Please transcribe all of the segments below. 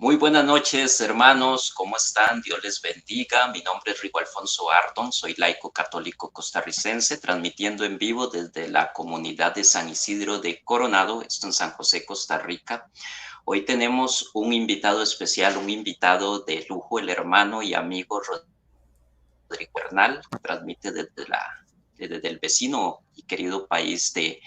Muy buenas noches, hermanos. ¿Cómo están? Dios les bendiga. Mi nombre es Rigo Alfonso Ardon. Soy laico católico costarricense, transmitiendo en vivo desde la comunidad de San Isidro de Coronado, esto en San José, Costa Rica. Hoy tenemos un invitado especial, un invitado de lujo, el hermano y amigo Rodrigo Bernal. Transmite desde el vecino y querido país de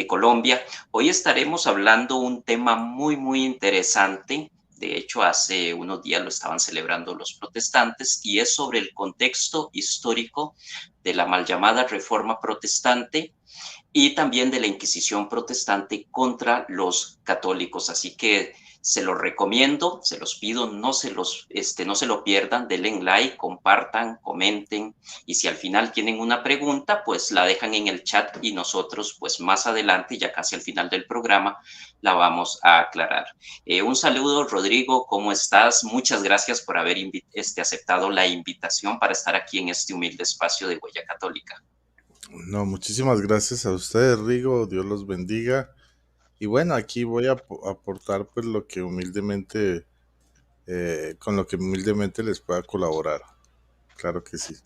Colombia. Hoy estaremos hablando un tema muy interesante. De hecho, hace unos días lo estaban celebrando los protestantes y es sobre el contexto histórico de la mal llamada Reforma Protestante y también de la Inquisición protestante contra los católicos. Así que se los recomiendo, se los pido, no se lo pierdan, denle like, compartan, comenten y si al final tienen una pregunta, pues la dejan en el chat y nosotros pues más adelante, ya casi al final del programa, la vamos a aclarar. Un saludo, Rodrigo, ¿cómo estás? Muchas gracias por haber aceptado la invitación para estar aquí en este humilde espacio de Huella Católica. No, muchísimas gracias a ustedes, Rigo, Dios los bendiga. Y bueno, aquí voy a aportar pues lo que humildemente, con lo que humildemente les pueda colaborar. Claro que sí.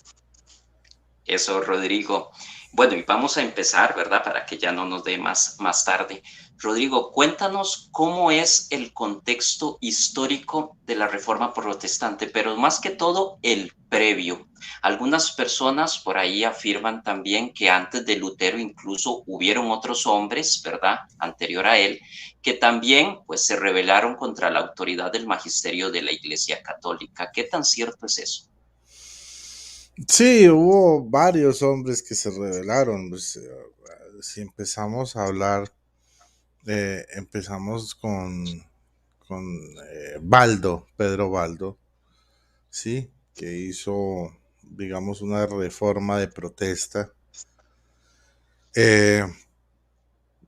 Eso, Rodrigo. Bueno, y vamos a empezar, ¿verdad? Para que ya no nos dé más tarde. Rodrigo, cuéntanos cómo es el contexto histórico de la Reforma Protestante, pero más que todo el previo. Algunas personas por ahí afirman también que antes de Lutero incluso hubieron otros hombres, ¿verdad? Anterior a él, que también pues se rebelaron contra la autoridad del magisterio de la Iglesia Católica. ¿Qué tan cierto es eso? Sí, hubo varios hombres que se rebelaron. Pues, si empezamos a hablar, empezamos con Baldo, Pedro Baldo, ¿sí? Que hizo, digamos, una reforma de protesta. Eh,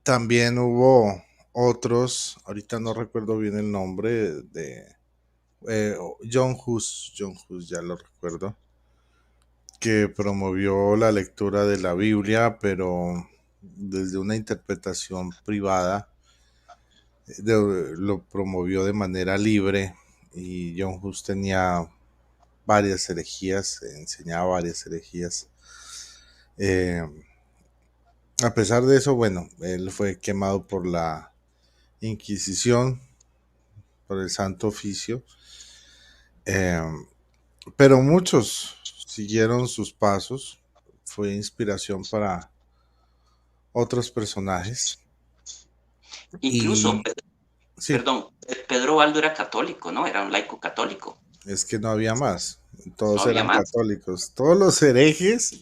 También hubo otros, ahorita no recuerdo bien el nombre de John Hus, ya lo recuerdo, que promovió la lectura de la Biblia, pero desde una interpretación privada, lo promovió de manera libre y John Hus tenía varias herejías, enseñaba varias herejías. Eh, a pesar de eso, bueno, él fue quemado por la Inquisición, por el Santo Oficio, eh, pero muchos siguieron sus pasos, fue inspiración para otros personajes Incluso, y sí, perdón, Pedro Baldo era católico, ¿no? Era un laico católico. es que no había más, No todos había eran más. católicos, todos los herejes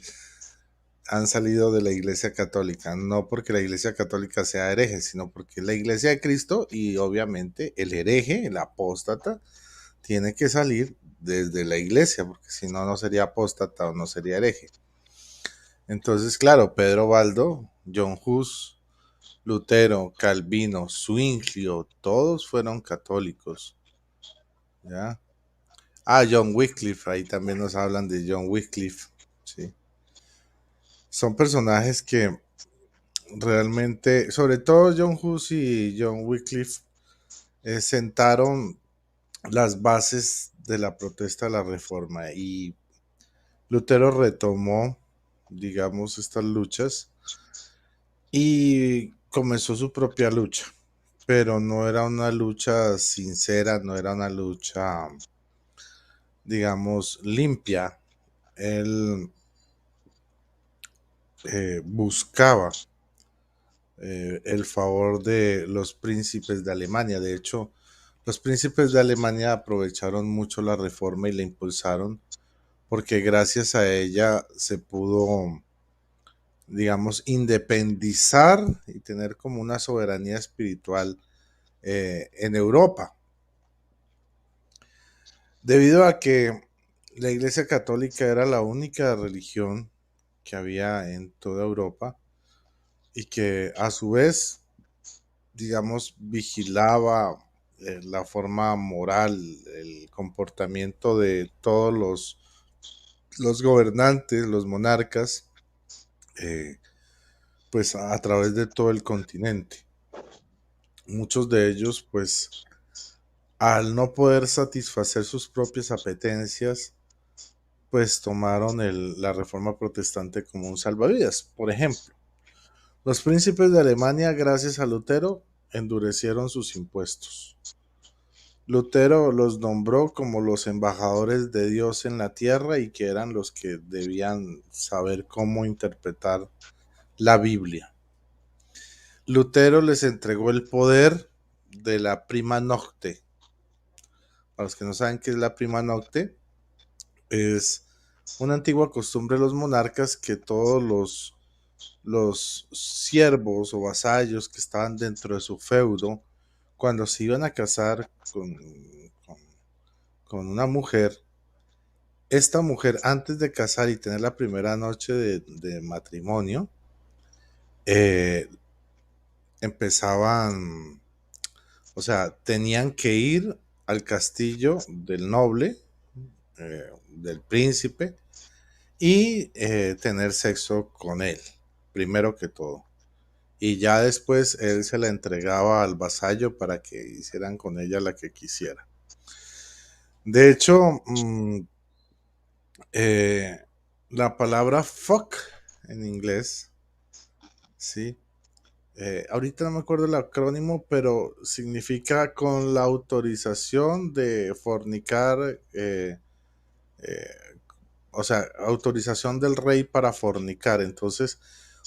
han salido de la Iglesia Católica, no porque la Iglesia Católica sea hereje, sino porque la Iglesia de Cristo y obviamente el hereje, el apóstata, tiene que salir desde la Iglesia, porque si no, no sería apóstata o no sería hereje. Entonces, claro, Pedro Baldo, John Hus, Lutero, Calvino, Zwinglio, todos fueron católicos, ¿ya? Ah, John Wycliffe, ahí también nos hablan de John Wycliffe, ¿sí? Son personajes que realmente, sobre todo John Hus y John Wycliffe, sentaron las bases de la protesta a la reforma y Lutero retomó digamos, estas luchas y comenzó su propia lucha, pero no era una lucha sincera, no era una lucha, digamos, limpia. Él buscaba el favor de los príncipes de Alemania. De hecho, los príncipes de Alemania aprovecharon mucho la reforma y la impulsaron porque gracias a ella se pudo, digamos, independizar y tener como una soberanía espiritual en Europa. Debido a que la Iglesia Católica era la única religión que había en toda Europa y que a su vez, digamos, vigilaba la forma moral, el comportamiento de todos los gobernantes, los monarcas, eh, pues a través de todo el continente. Muchos de ellos, pues, al no poder satisfacer sus propias apetencias, pues tomaron la reforma protestante como un salvavidas. Por ejemplo, los príncipes de Alemania, gracias a Lutero, endurecieron sus impuestos. Lutero los nombró como los embajadores de Dios en la tierra y que eran los que debían saber cómo interpretar la Biblia. Lutero les entregó el poder de la prima nocte. Para los que no saben qué es la prima nocte, es una antigua costumbre de los monarcas que todos los siervos o vasallos que estaban dentro de su feudo, cuando se iban a casar con, con una mujer, esta mujer antes de casar y tener la primera noche de matrimonio, eh, empezaban, o sea, tenían que ir al castillo del noble, del príncipe, y tener sexo con él, primero que todo. Y ya después él se la entregaba al vasallo para que hicieran con ella la que quisiera. De hecho, eh, la palabra fuck en inglés, ¿sí? Ahorita no me acuerdo el acrónimo, pero significa con la autorización de fornicar, eh, o sea, autorización del rey para fornicar. Entonces,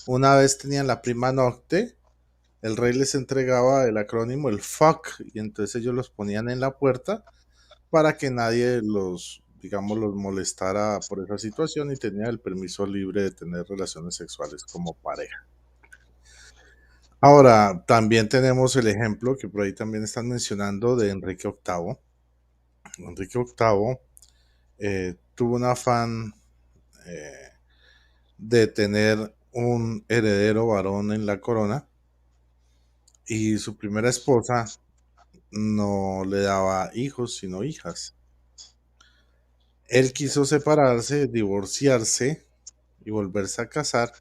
una vez tenían la prima nocte, el rey les entregaba el acrónimo, el fuck, y entonces ellos los ponían en la puerta para que nadie los, digamos, los molestara por esa situación y tenía el permiso libre de tener relaciones sexuales como pareja. Ahora, también tenemos el ejemplo que por ahí también están mencionando de Enrique VIII. Enrique VIII tuvo un afán eh, de tener un heredero varón en la corona y su primera esposa no le daba hijos, sino hijas. Él quiso separarse, divorciarse y volverse a casar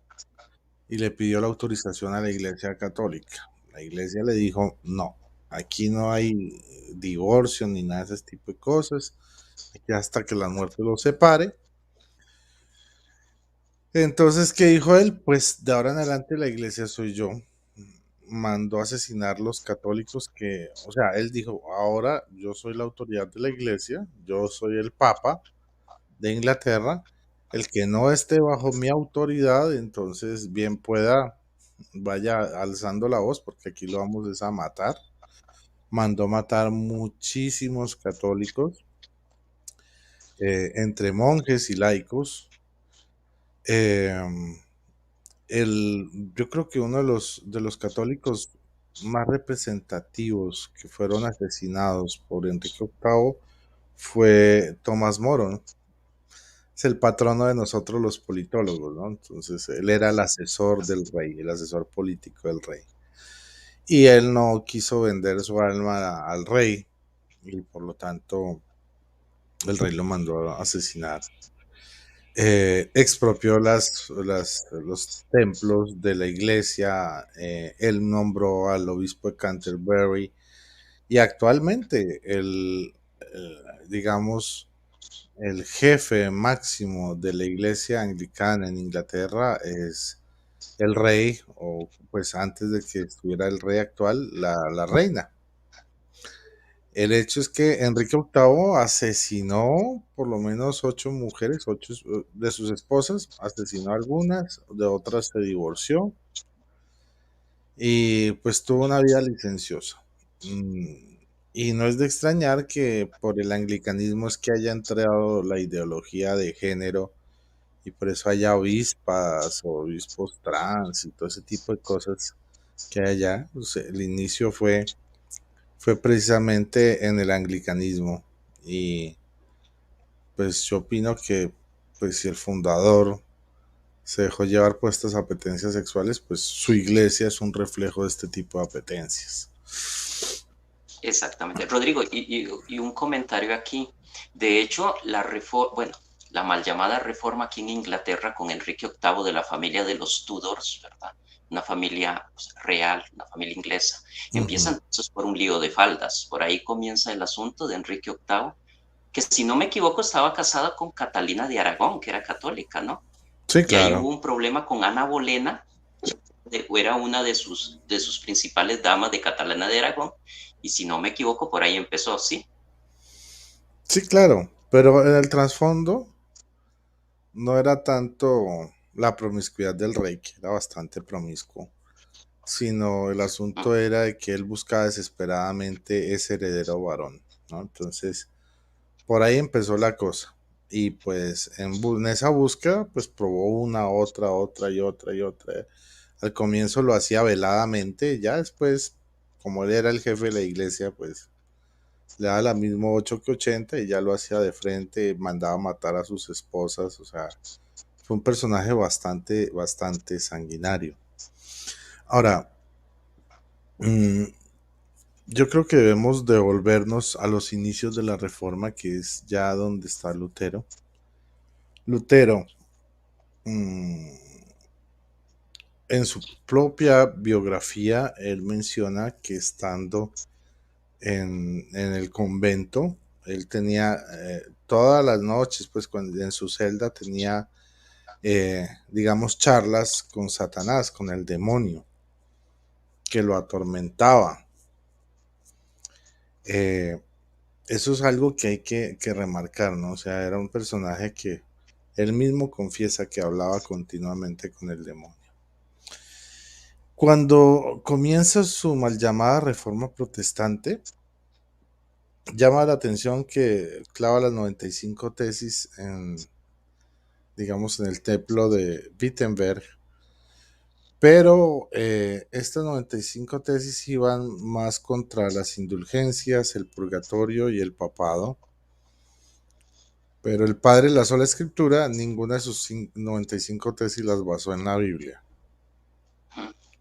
y le pidió la autorización a la Iglesia Católica. La Iglesia le dijo, no, aquí no hay divorcio ni nada de ese tipo de cosas, aquí hasta que la muerte los separe. Entonces, ¿qué dijo él? Pues de ahora en adelante la Iglesia soy yo. Mandó a asesinar los católicos que, o sea, él dijo, ahora yo soy la autoridad de la Iglesia, yo soy el Papa de Inglaterra, el que no esté bajo mi autoridad, entonces bien pueda, vaya alzando la voz, porque aquí lo vamos a matar. Mandó matar muchísimos católicos, entre monjes y laicos. Eh, yo creo que uno de los católicos más representativos que fueron asesinados por Enrique VIII fue Tomás Moro, ¿no? Es el patrono de nosotros los politólogos, ¿no? Entonces, él era el asesor del rey, el asesor político del rey. Y él no quiso vender su alma al rey y por lo tanto el rey lo mandó a asesinar. Expropió los templos de la iglesia, él nombró al obispo de Canterbury y actualmente digamos, el jefe máximo de la iglesia anglicana en Inglaterra es el rey, o pues antes de que estuviera el rey actual, la reina. El hecho es que Enrique VIII asesinó por lo menos 8 mujeres, 8 de sus esposas, asesinó a algunas, de otras se divorció y pues tuvo una vida licenciosa. Mm, Y no es de extrañar que por el anglicanismo es que haya entrado la ideología de género y por eso haya obispas o obispos trans y todo ese tipo de cosas que hay allá. Pues, el inicio fue precisamente en el anglicanismo y pues yo opino que pues si el fundador se dejó llevar por estas apetencias sexuales, pues su iglesia es un reflejo de este tipo de apetencias. Exactamente. Rodrigo, y un comentario aquí. De hecho, bueno, la mal llamada reforma aquí en Inglaterra con Enrique VIII de la familia de los Tudors, ¿verdad? Una familia pues, real, una familia inglesa. Empieza Ujú. entonces por un lío de faldas. Por ahí comienza el asunto de Enrique VIII, que si no me equivoco estaba casada con Catalina de Aragón, que era católica, ¿no? Sí, Y ahí claro. hubo un problema con Ana Bolena, era una de sus principales damas de Catalana de Aragón, y si no me equivoco, por ahí empezó, ¿sí? Sí, claro. Pero en el trasfondo no era tanto la promiscuidad del rey, que era bastante promiscuo, sino el asunto Mm. era de que él buscaba desesperadamente ese heredero varón, ¿no? Entonces, por ahí empezó la cosa. Y pues en esa búsqueda, pues probó una, otra, otra y otra y otra. Al comienzo lo hacía veladamente, ya después, como él era el jefe de la iglesia, pues le daba la misma 8 que 80 y ya lo hacía de frente, mandaba matar a sus esposas, o sea, fue un personaje bastante, bastante sanguinario. Ahora, mmm, yo creo que debemos devolvernos a los inicios de la reforma, que es ya donde está Lutero. Lutero, mmm, en su propia biografía, él menciona que estando en el convento, él tenía todas las noches, pues cuando en su celda tenía, digamos, charlas con Satanás, con el demonio, que lo atormentaba. Eh, Eso es algo que hay que remarcar, ¿no? O sea, era un personaje que él mismo confiesa que hablaba continuamente con el demonio. Cuando comienza su mal llamada reforma protestante, llama la atención que clava las 95 tesis digamos, en el templo de Wittenberg, pero estas 95 tesis iban más contra las indulgencias, el purgatorio y el papado. Pero el padre la sola escritura, ninguna de sus 95 tesis las basó en la Biblia.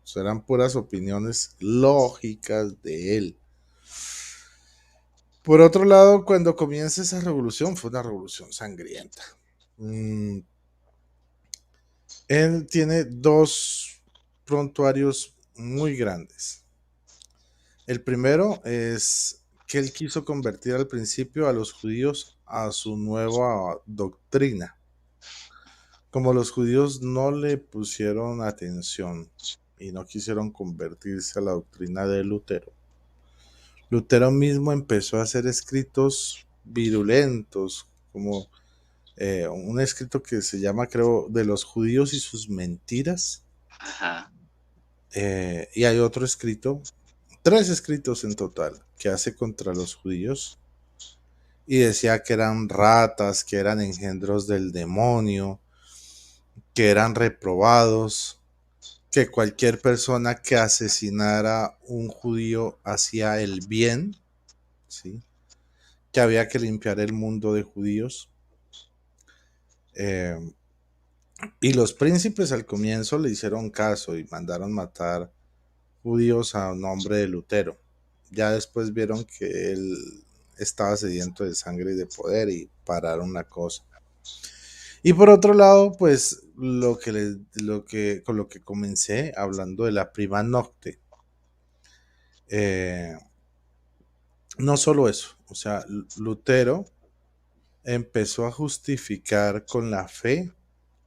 O sea, eran puras opiniones lógicas de él. Por otro lado, cuando comienza esa revolución, fue una revolución sangrienta. Mm, Él tiene dos prontuarios muy grandes. El primero es que él quiso convertir al principio a los judíos a su nueva doctrina. Como los judíos no le pusieron atención y no quisieron convertirse a la doctrina de Lutero, Lutero mismo empezó a hacer escritos virulentos, como un escrito que se llama, creo, de los judíos y sus mentiras. Ajá. Y hay otro escrito, 3 escritos en total, que hace contra los judíos. Y decía que eran ratas, que eran engendros del demonio, que eran reprobados, que cualquier persona que asesinara un judío hacía el bien, ¿sí? Que había que limpiar el mundo de judíos. Eh, y los príncipes al comienzo le hicieron caso y mandaron matar judíos a nombre de Lutero. Ya después vieron que él estaba sediento de sangre y de poder y pararon la cosa. Y por otro lado, pues con lo que comencé hablando de la prima nocte, eh, no solo eso, o sea, Lutero empezó a justificar con la fe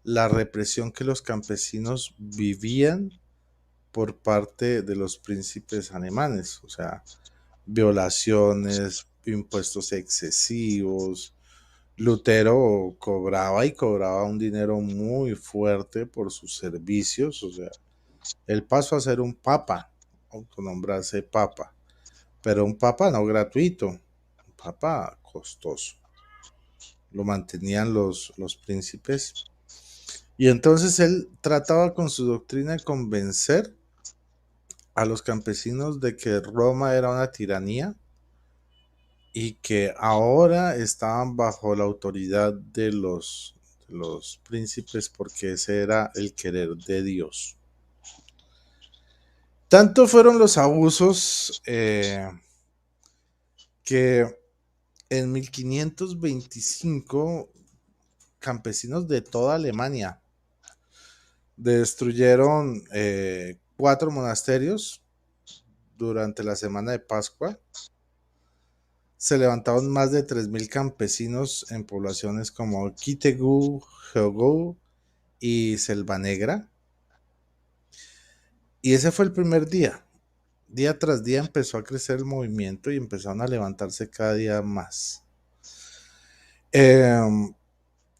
la represión que los campesinos vivían por parte de los príncipes alemanes, o sea, violaciones, impuestos excesivos. Lutero cobraba y cobraba un dinero muy fuerte por sus servicios, o sea, él pasó a ser un papa, autonombrarse papa, pero un papa no gratuito, un papa costoso. Lo mantenían los príncipes. Y entonces él trataba con su doctrina de convencer a los campesinos de que Roma era una tiranía y que ahora estaban bajo la autoridad de los príncipes porque ese era el querer de Dios. Tanto fueron los abusos que en 1525 campesinos de toda Alemania destruyeron 4 monasterios durante la semana de Pascua. Se levantaron más de 3000 campesinos en poblaciones como Kitegu, Geogou y Selva Negra. Y ese fue el primer día. Día tras día empezó a crecer el movimiento y empezaron a levantarse cada día más.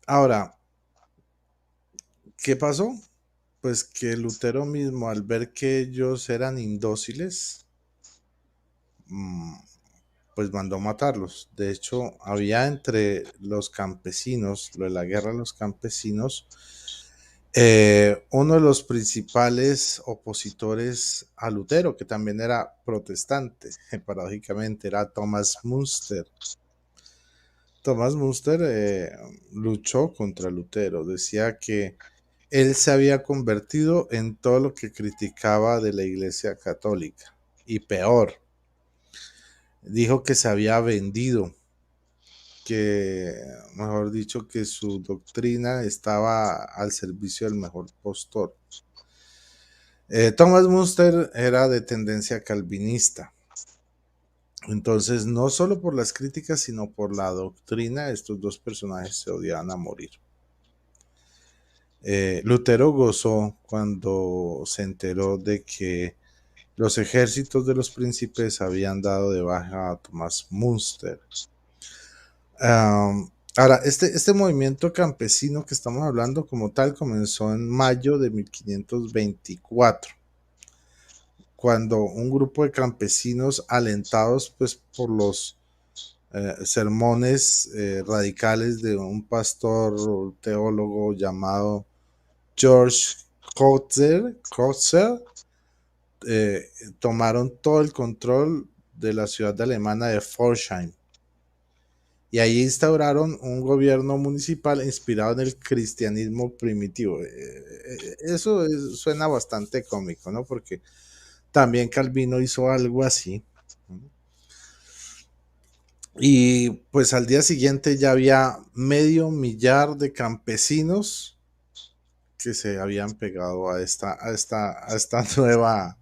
Ahora, ¿qué pasó? Pues que Lutero mismo, al ver que ellos eran indóciles, pues mandó matarlos. De hecho, había entre los campesinos, lo de la guerra de los campesinos, uno de los principales opositores a Lutero, que también era protestante, paradójicamente, era Thomas Münster. Thomas Münster luchó contra Lutero, decía que él se había convertido en todo lo que criticaba de la Iglesia Católica, y peor, dijo que se había vendido, que, mejor dicho, que su doctrina estaba al servicio del mejor postor. Thomas Münster era de tendencia calvinista. Entonces, no solo por las críticas, sino por la doctrina, estos dos personajes se odiaban a morir. Lutero gozó cuando se enteró de que los ejércitos de los príncipes habían dado de baja a Thomas Münster. Ahora, este movimiento campesino que estamos hablando como tal comenzó en mayo de 1524, cuando un grupo de campesinos alentados pues por los sermones radicales de un pastor teólogo llamado George Coetzer, tomaron todo el control de la ciudad alemana de Pforzheim. Y ahí instauraron un gobierno municipal inspirado en el cristianismo primitivo. Eso suena bastante cómico, ¿no? Porque también Calvino hizo algo así. Y pues al día siguiente ya había 500,000 de campesinos que se habían pegado a esta nueva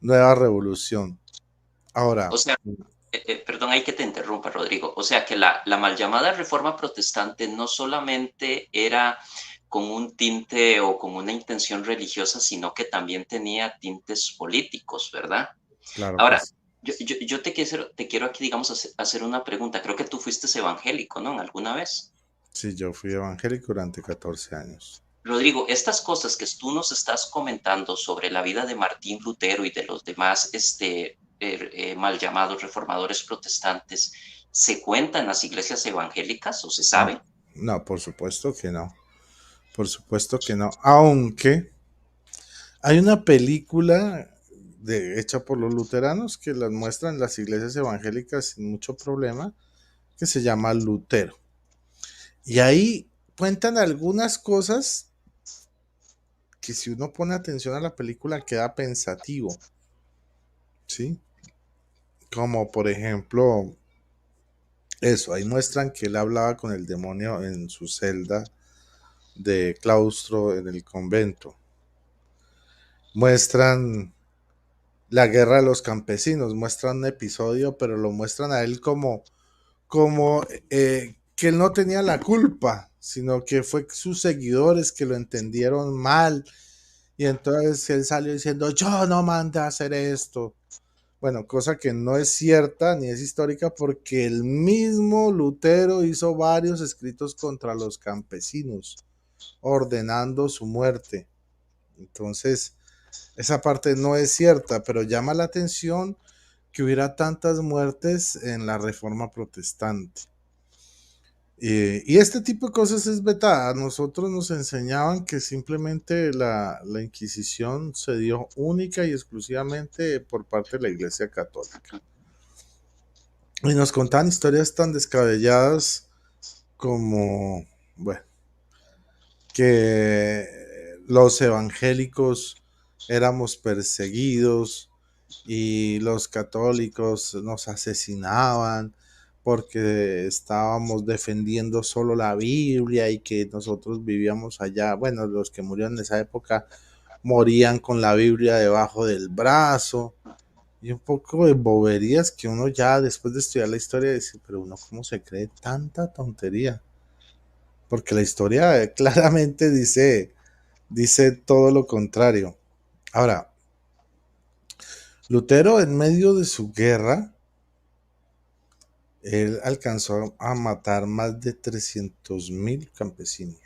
revolución. Ahora, O sea, perdón, hay que te interrumpa, Rodrigo. O sea que la mal llamada reforma protestante no solamente era con un tinte o con una intención religiosa, sino que también tenía tintes políticos, ¿verdad? claro que Ahora, sí. yo te quiero aquí, digamos, hacer una pregunta. Creo que tú fuiste evangélico, ¿no? ¿Alguna vez? Sí, yo fui evangélico durante 14 años. Rodrigo, estas cosas que tú nos estás comentando sobre la vida de Martín Lutero y de los demás mal llamados reformadores protestantes, ¿se cuentan en las iglesias evangélicas o se sabe? No, por supuesto que no. Por supuesto que no. Aunque hay una película hecha por los luteranos que las muestran en las iglesias evangélicas sin mucho problema, que se llama Lutero. Y ahí cuentan algunas cosas que si uno pone atención a la película queda pensativo, ¿sí? Como por ejemplo, eso, ahí muestran que él hablaba con el demonio en su celda de claustro en el convento. Muestran la guerra de los campesinos, muestran un episodio, pero lo muestran a él como que él no tenía la culpa, sino que fue sus seguidores que lo entendieron mal. Y entonces él salió diciendo, yo no mandé a hacer esto. Bueno, cosa que no es cierta ni es histórica porque el mismo Lutero hizo varios escritos contra los campesinos, ordenando su muerte. Entonces, esa parte no es cierta, pero llama la atención que hubiera tantas muertes en la Reforma Protestante. Y este tipo de cosas es vetada. A nosotros nos enseñaban que simplemente la Inquisición se dio única y exclusivamente por parte de la Iglesia Católica. Y nos contaban historias tan descabelladas como, bueno, que los evangélicos éramos perseguidos y los católicos nos asesinaban porque estábamos defendiendo solo la Biblia y que nosotros vivíamos allá. Bueno, los que murieron en esa época morían con la Biblia debajo del brazo y un poco de boberías que uno ya después de estudiar la historia dice, pero uno cómo se cree tanta tontería, porque la historia claramente dice todo lo contrario. Ahora, Lutero en medio de su guerra, él alcanzó a matar más de 300,000 campesinos.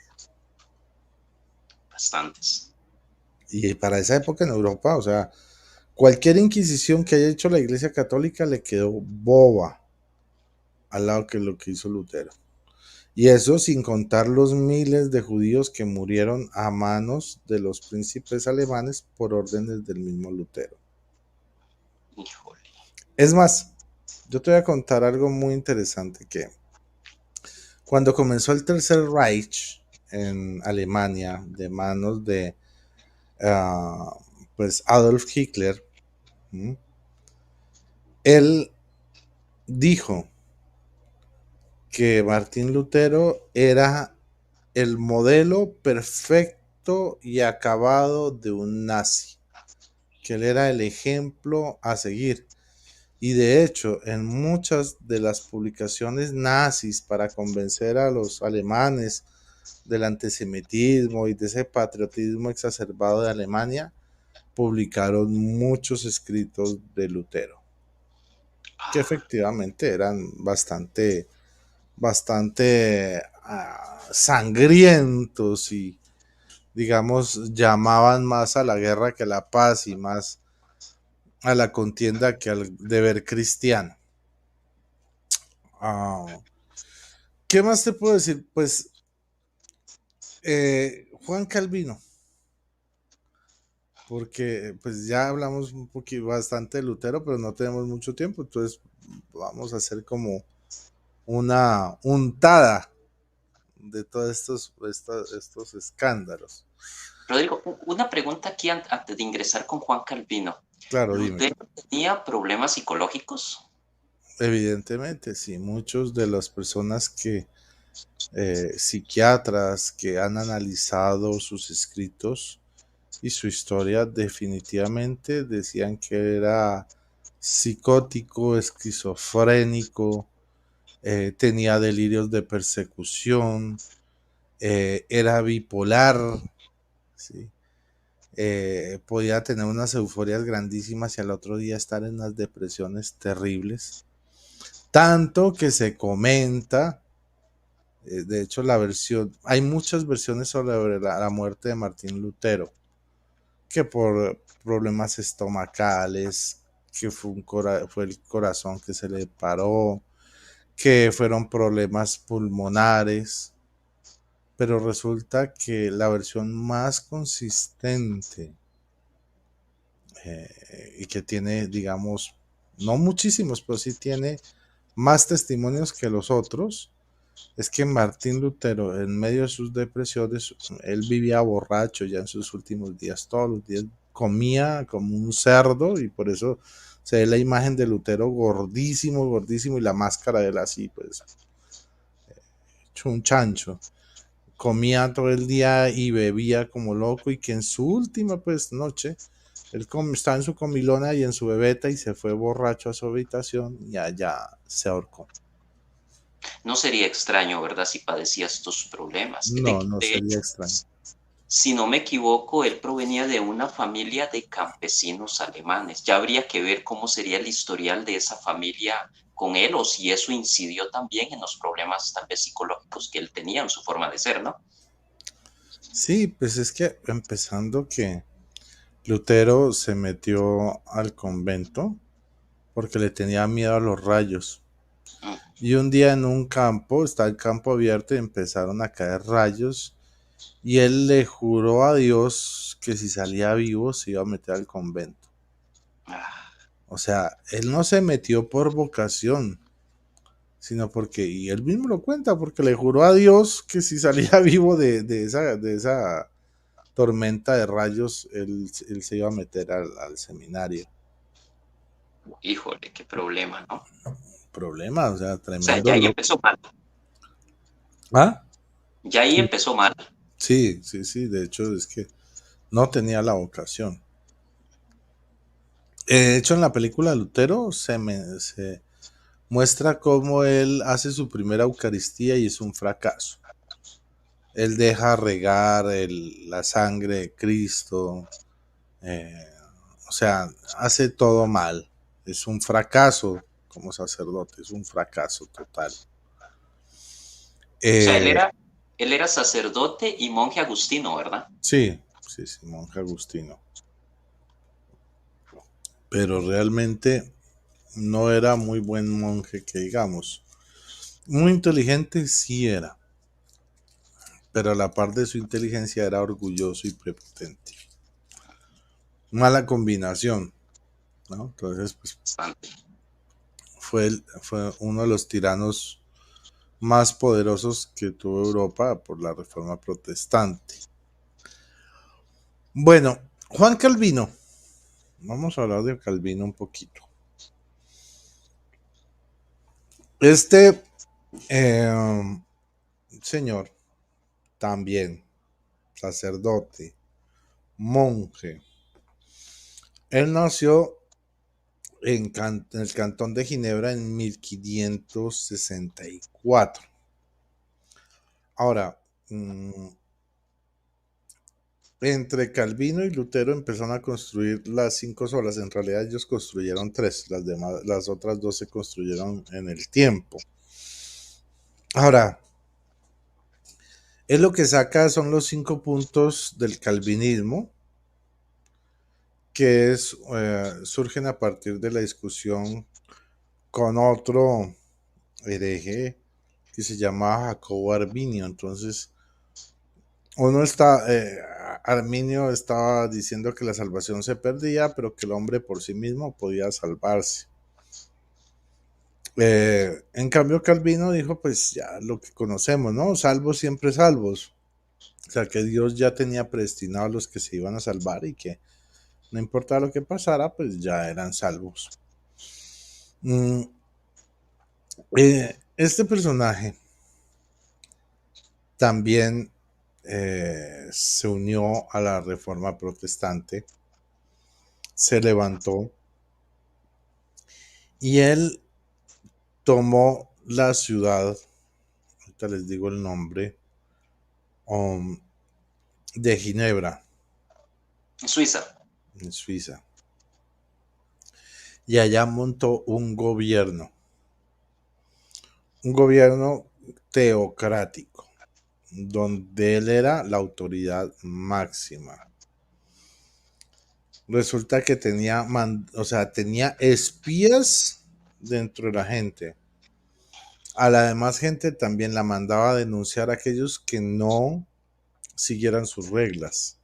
Bastantes. Y para esa época en Europa, o sea, cualquier inquisición que haya hecho la Iglesia Católica le quedó boba al lado que lo que hizo Lutero. Y eso sin contar los miles de judíos que murieron a manos de los príncipes alemanes por órdenes del mismo Lutero. Híjole. Es más, yo te voy a contar algo muy interesante que cuando comenzó el Tercer Reich en Alemania de manos de pues Adolf Hitler, él dijo que Martín Lutero era el modelo perfecto y acabado de un nazi, que él era el ejemplo a seguir. Y de hecho, en muchas de las publicaciones nazis para convencer a los alemanes del antisemitismo y de ese patriotismo exacerbado de Alemania, publicaron muchos escritos de Lutero, que efectivamente eran bastante sangrientos y, digamos, llamaban más a la guerra que a la paz y más a la contienda que al deber cristiano. ¿Qué más te puedo decir? Pues Juan Calvino, porque pues ya hablamos un poquito bastante de Lutero, pero no tenemos mucho tiempo, entonces vamos a hacer como una untada de todos estos escándalos. Rodrigo, una pregunta aquí antes de ingresar con Juan Calvino. Claro, dime. ¿Lutero tenía problemas psicológicos? Evidentemente, sí, muchos de las personas que psiquiatras que han analizado sus escritos y su historia definitivamente decían que era psicótico, esquizofrénico, tenía delirios de persecución, era bipolar, ¿sí? Podía tener unas euforias grandísimas y al otro día estar en unas depresiones terribles. Tanto que se comenta, de hecho hay muchas versiones sobre la muerte de Martín Lutero, que por problemas estomacales, que fue el corazón que se le paró, que fueron problemas pulmonares, pero resulta que la versión más consistente y que tiene, digamos, no muchísimos, pero sí tiene más testimonios que los otros, es que Martín Lutero, en medio de sus depresiones, él vivía borracho ya en sus últimos días, todos los días comía como un cerdo y por eso se ve la imagen de Lutero gordísimo, gordísimo y la máscara de él así, pues, hecho un chancho. Comía todo el día y bebía como loco y que en su última pues noche él estaba en su comilona y en su bebeta y se fue borracho a su habitación y allá se ahorcó. No sería extraño, ¿verdad?, si padecía estos problemas. No, no De sería hecho, extraño. si no me equivoco, él provenía de una familia de campesinos alemanes. Ya habría que ver cómo sería el historial de esa familia con él o si eso incidió también en los problemas tal vez psicológicos que él tenía en su forma de ser, ¿no? Sí, pues es que empezando que Lutero se metió al convento porque le tenía miedo a los rayos. Mm. Y un día en un campo, está el campo abierto y empezaron a caer rayos. Y él le juró a Dios que si salía vivo se iba a meter al convento. Ah, O sea, él no se metió por vocación, sino porque, y él mismo lo cuenta, porque le juró a Dios que si salía vivo de esa tormenta de rayos, él se iba a meter al seminario. híjole, qué problema, ¿no? O Problema, o sea, sea, tremendo ya ahí loco. empezó mal. ¿Ah? Ya ahí Sí, empezó mal. sí, sí, sí, de hecho es que no tenía la vocación. De hecho, en la película Lutero se muestra cómo él hace su primera Eucaristía y es un fracaso. Él deja regar la sangre de Cristo, eh, o sea, hace todo mal. Es un fracaso como sacerdote, es un fracaso total. O sea, Eh, él era sacerdote y monje agustino, ¿verdad? sí, sí, sí, monje agustino. Pero realmente no era muy buen monje que digamos. Muy inteligente sí era, pero a la par de su inteligencia era orgulloso y prepotente. Mala combinación, ¿no? Entonces, pues Bastante. fue uno de los tiranos más poderosos que tuvo Europa por la Reforma Protestante. Bueno, Juan Calvino. Vamos a hablar de Calvino un poquito. Este señor, también sacerdote, monje, él nació en el cantón de Ginebra en 1564. Ahora, entre Calvino y Lutero empezaron a construir las 5 solas. En realidad ellos construyeron 3, las otras 2 se construyeron en el tiempo. Ahora, él lo que saca son los 5 puntos del calvinismo, que surgen a partir de la discusión con otro hereje que se llama Jacobo Arminio. Entonces, Arminio estaba diciendo que la salvación se perdía, pero que el hombre por sí mismo podía salvarse. En cambio, Calvino dijo, pues ya lo que conocemos, ¿no? Salvos siempre salvos. O sea, que Dios ya tenía predestinado a los que se iban a salvar y que no importaba lo que pasara, pues ya eran salvos. Mm, este personaje también se unió a la Reforma Protestante, se levantó y él tomó la ciudad, ahorita les digo el nombre, um, de Ginebra, Suiza. en Suiza, y allá montó un gobierno teocrático, donde él era la autoridad máxima. Resulta que tenía espías dentro de la gente. A la demás gente también la mandaba a denunciar a aquellos que no siguieran sus reglas.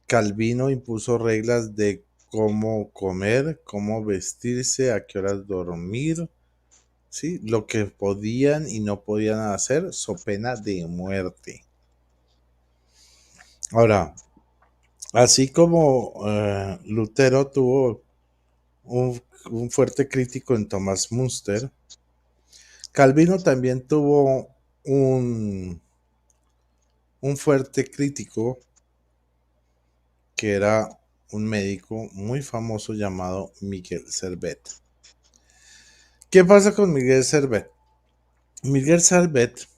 Calvino impuso reglas de cómo comer, cómo vestirse, a qué horas dormir, ¿sí? Lo que podían y no podían hacer, so pena de muerte. Ahora, así como Lutero tuvo un fuerte crítico en Thomas Munster, Calvino también tuvo un fuerte crítico que era un médico muy famoso llamado Miguel Servet. ¿Qué pasa con Miguel Servet? Miguel Servet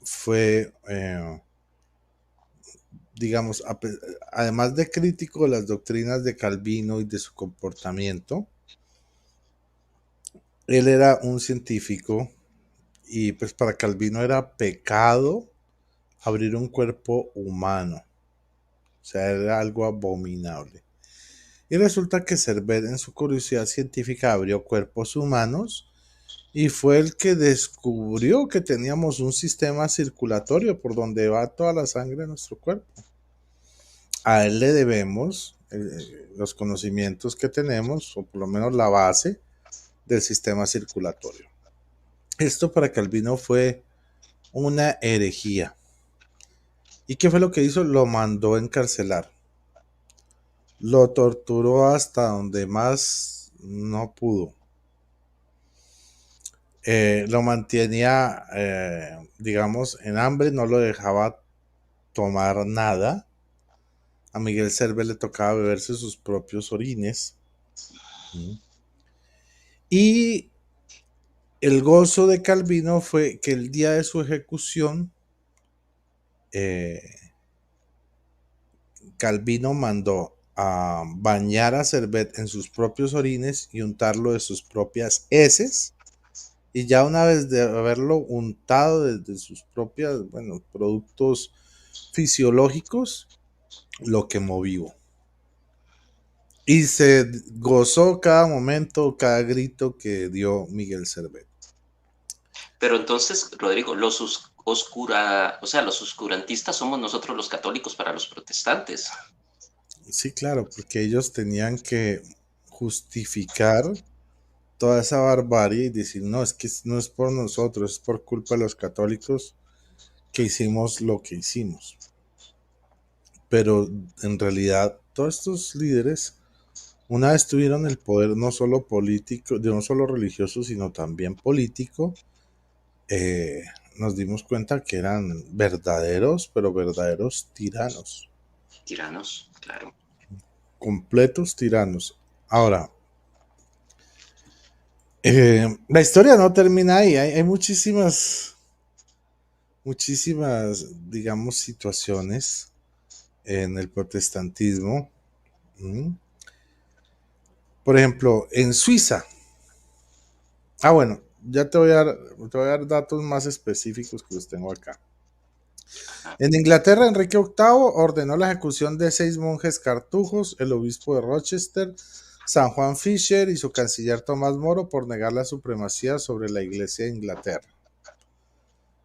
fue, digamos, además de crítico de las doctrinas de Calvino y de su comportamiento, él era un científico y pues para Calvino era pecado abrir un cuerpo humano, o sea, era algo abominable. Y resulta que Servet en su curiosidad científica abrió cuerpos humanos y fue el que descubrió que teníamos un sistema circulatorio por donde va toda la sangre de nuestro cuerpo. A él le debemos los conocimientos que tenemos, o por lo menos la base del sistema circulatorio. Esto para Calvino fue una herejía. ¿Y qué fue lo que hizo? Lo mandó a encarcelar. Lo torturó hasta donde más no pudo. Lo mantenía, digamos, en hambre, no lo dejaba tomar nada. A Miguel Servet le tocaba beberse sus propios orines. Y el gozo de Calvino fue que el día de su ejecución, Calvino mandó a bañar a Servet en sus propios orines y untarlo de sus propias heces. Y ya una vez de haberlo untado desde sus propios, bueno, productos fisiológicos, lo quemó vivo. Y se gozó cada momento, cada grito que dio Miguel Servet. Pero entonces, Rodrigo, los oscurantistas somos nosotros los católicos para los protestantes. Sí, claro, porque ellos tenían que justificar toda esa barbarie y decir, no, es que no es por nosotros, es por culpa de los católicos que hicimos lo que hicimos. Pero en realidad todos estos líderes una vez tuvieron el poder no solo político, no solo religioso, sino también político, nos dimos cuenta que eran verdaderos, pero verdaderos tiranos. Tiranos, claro. Completos tiranos. Ahora, la historia no termina ahí, hay muchísimas, digamos, situaciones en el protestantismo. Por ejemplo, en Suiza. Bueno, ya te voy a dar datos más específicos que los tengo acá. Ajá. En Inglaterra, Enrique VIII ordenó la ejecución de 6 monjes cartujos, el obispo de Rochester, San Juan Fisher y su canciller Tomás Moro por negar la supremacía sobre la Iglesia de Inglaterra.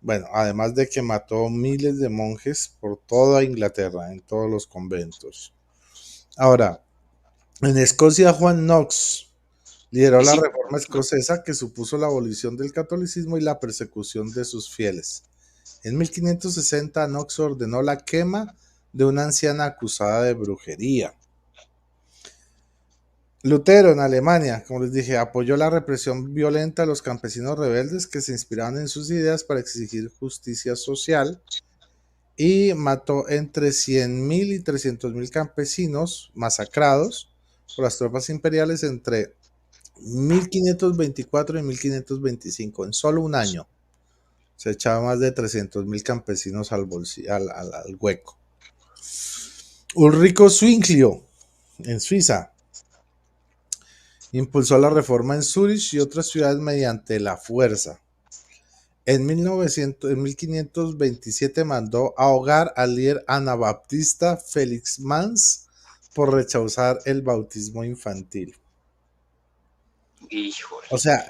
Bueno, además de que mató miles de monjes por toda Inglaterra, en todos los conventos. Ahora, en Escocia, Juan Knox lideró la Sí, reforma escocesa que supuso la abolición del catolicismo y la persecución de sus fieles. En 1560, Knox ordenó la quema de una anciana acusada de brujería. Lutero, en Alemania, como les dije, apoyó la represión violenta a los campesinos rebeldes que se inspiraban en sus ideas para exigir justicia social y mató entre 100.000 y 300.000 campesinos masacrados por las tropas imperiales entre 1524 y 1525, en solo un año. Se echaba más de 300.000 campesinos al hueco. Ulrico Zwinglio, en Suiza, impulsó la reforma en Zúrich y otras ciudades mediante la fuerza. En 1527 mandó ahogar al líder anabaptista Félix Mans por rechazar el bautismo infantil. híjole. O sea,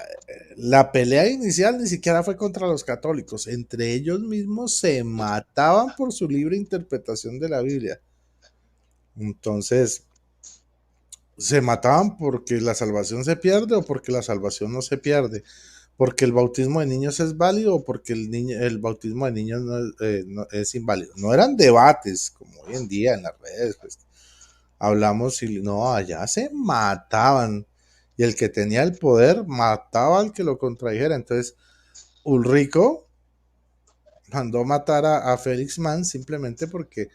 la pelea inicial ni siquiera fue contra los católicos. Entre ellos mismos se mataban por su libre interpretación de la Biblia. Entonces, se mataban porque la salvación se pierde o porque la salvación no se pierde. Porque el bautismo de niños es válido o porque el bautismo de niños no es inválido. No eran debates como hoy en día en las redes. Pues, hablamos y no, allá se mataban. Y el que tenía el poder mataba al que lo contrajera. Entonces, Ulrico mandó matar a Félix Mann simplemente porque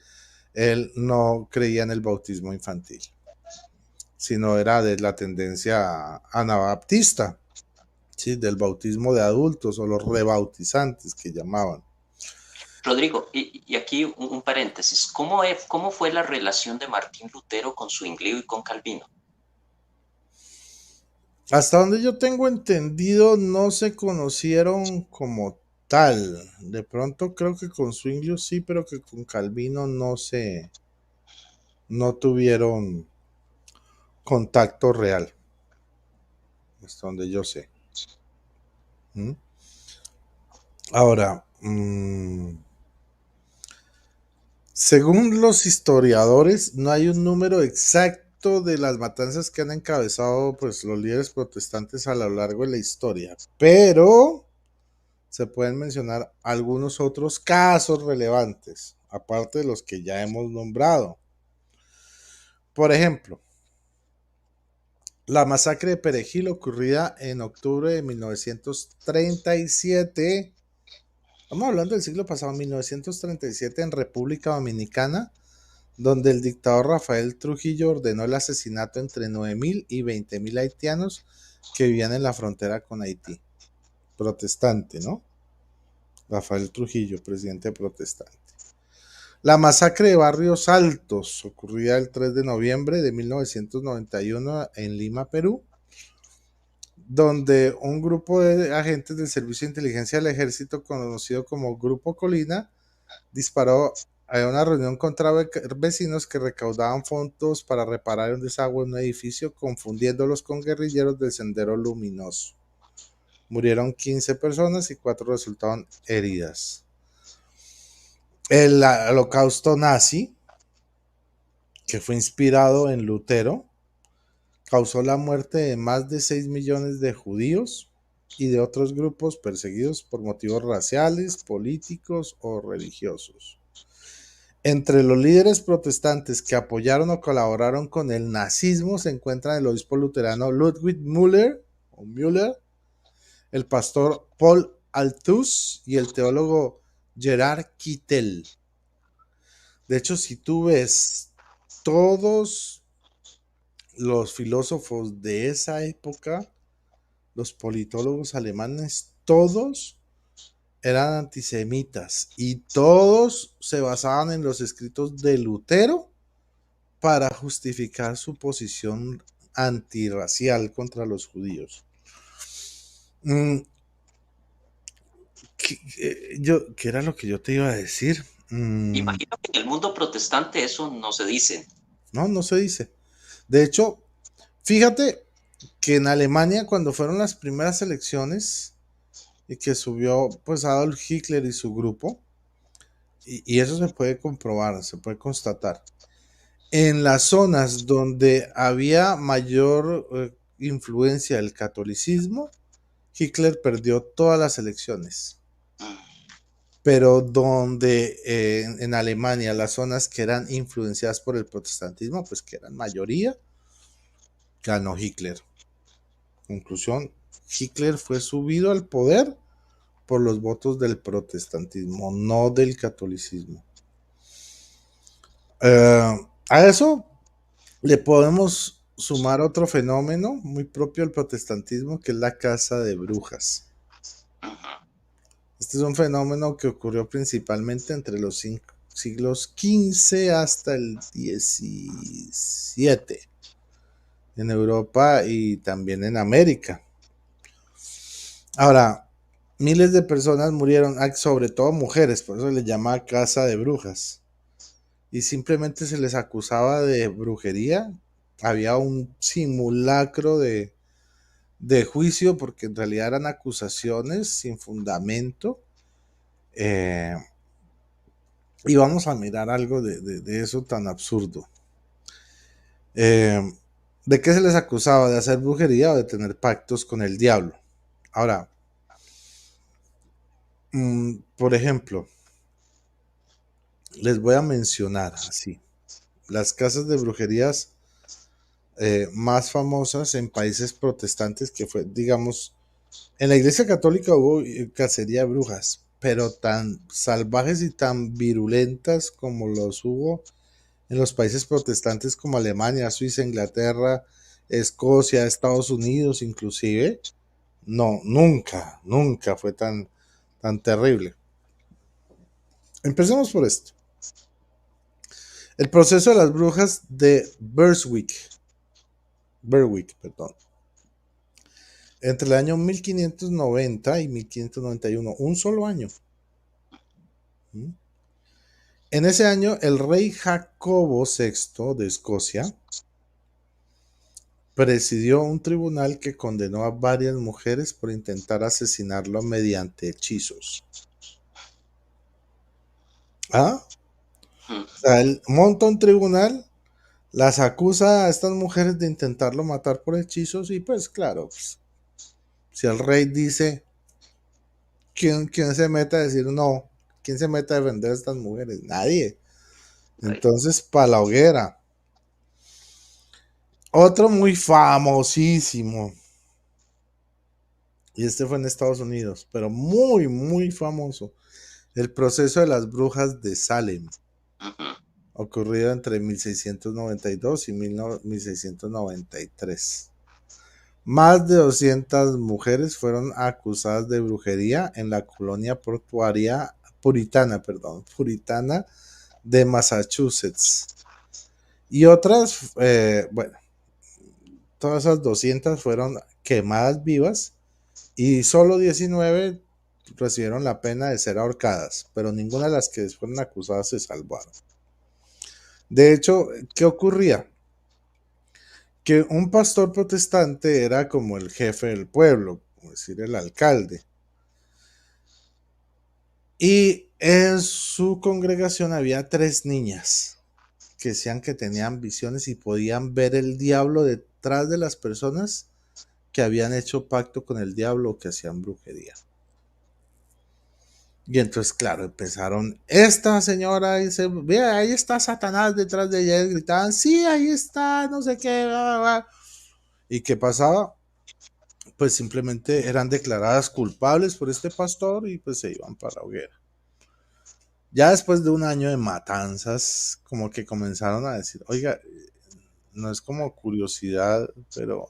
él no creía en el bautismo infantil, sino era de la tendencia anabaptista. Sí, del bautismo de adultos o los rebautizantes que llamaban. Rodrigo, y aquí un paréntesis. ¿Cómo fue la relación de Martín Lutero con Zwinglio y con Calvino? Hasta donde yo tengo entendido, no se conocieron como tal. De pronto creo que con Zwinglio sí, pero que con Calvino no tuvieron contacto real, hasta donde yo sé. ¿Mm? Ahora, según los historiadores, no hay un número exacto de las matanzas que han encabezado pues, los líderes protestantes a lo largo de la historia, pero se pueden mencionar algunos otros casos relevantes, aparte de los que ya hemos nombrado. Por ejemplo, la masacre de Perejil ocurrida en octubre de 1937. Estamos hablando del siglo pasado, 1937, en República Dominicana, donde el dictador Rafael Trujillo ordenó el asesinato entre 9.000 y 20.000 haitianos que vivían en la frontera con Haití. Protestante, ¿no? Rafael Trujillo, presidente protestante. La masacre de Barrios Altos, ocurrida el 3 de noviembre de 1991 en Lima, Perú, donde un grupo de agentes del Servicio de Inteligencia del Ejército, conocido como Grupo Colina, disparó a una reunión contra vecinos que recaudaban fondos para reparar un desagüe en un edificio, confundiéndolos con guerrilleros del Sendero Luminoso. Murieron 15 personas y 4 resultaron heridas. El holocausto nazi, que fue inspirado en Lutero, causó la muerte de más de 6 millones de judíos y de otros grupos perseguidos por motivos raciales, políticos o religiosos. Entre los líderes protestantes que apoyaron o colaboraron con el nazismo se encuentran el obispo luterano Ludwig Müller, el pastor Paul Althus y el teólogo Gerard Kittel. De hecho, si tú ves todos los filósofos de esa época, los politólogos alemanes, todos eran antisemitas y todos se basaban en los escritos de Lutero para justificar su posición antirracial contra los judíos. ¿Qué era lo que yo te iba a decir? Imagino que en el mundo protestante eso no se dice. No se dice. De hecho, fíjate que en Alemania, cuando fueron las primeras elecciones y que subió pues Adolf Hitler y su grupo, y eso se puede comprobar, se puede constatar. En las zonas donde había mayor influencia del catolicismo, Hitler perdió todas las elecciones. Pero donde en Alemania las zonas que eran influenciadas por el protestantismo, pues que eran mayoría, ganó Hitler. Conclusión, Hitler fue subido al poder por los votos del protestantismo, no del catolicismo. A eso le podemos sumar otro fenómeno muy propio del protestantismo, que es la caza de brujas. Este es un fenómeno que ocurrió principalmente entre los siglos XV hasta el XVII en Europa y también en América. Ahora, miles de personas murieron, sobre todo mujeres, por eso se les llama caza de brujas. Y simplemente se les acusaba de brujería. Había un simulacro de juicio porque en realidad eran acusaciones sin fundamento. Y vamos a mirar algo de eso tan absurdo. ¿De qué se les acusaba? ¿De hacer brujería o de tener pactos con el diablo? Ahora, por ejemplo, les voy a mencionar así las casas de brujerías más famosas en países protestantes, que fue, digamos, en la iglesia católica hubo cacería de brujas, pero tan salvajes y tan virulentas como los hubo en los países protestantes como Alemania, Suiza, Inglaterra, Escocia, Estados Unidos inclusive, No, nunca, nunca fue tan terrible. Empecemos por esto. El proceso de las brujas de Berwick, perdón. Entre el año 1590 y 1591, un solo año. En ese año, el rey Jacobo VI de Escocia presidió un tribunal que condenó a varias mujeres por intentar asesinarlo mediante hechizos. ¿Ah? O sea, él monta un tribunal, las acusa a estas mujeres de intentarlo matar por hechizos y pues claro, pues, si el rey dice, ¿quién se mete a decir no? ¿Quién se mete a defender a estas mujeres? Nadie. Ay, Entonces, para la hoguera. Otro muy famosísimo, y este fue en Estados Unidos, pero muy, muy famoso, el proceso de las brujas de Salem, ujú. ocurrido entre 1692 y 1693. Más de 200 mujeres fueron acusadas de brujería en la colonia portuaria puritana de Massachusetts. Y otras, bueno, todas esas 200 fueron quemadas vivas y solo 19 recibieron la pena de ser ahorcadas, pero ninguna de las que fueron acusadas se salvaron. De hecho, ¿qué ocurría? Que un pastor protestante era como el jefe del pueblo, como decir el alcalde. Y en su congregación había 3 niñas que decían que tenían visiones y podían ver el diablo detrás de las personas que habían hecho pacto con el diablo o que hacían brujería. Y entonces, claro, empezaron, esta señora dice, vea, ahí está Satanás detrás de ella, y gritaban, sí, ahí está, no sé qué, bla, bla, bla. ¿Y qué pasaba? Pues simplemente eran declaradas culpables por este pastor y pues se iban para la hoguera. Ya después de un año de matanzas, como que comenzaron a decir, oiga, no es como curiosidad, pero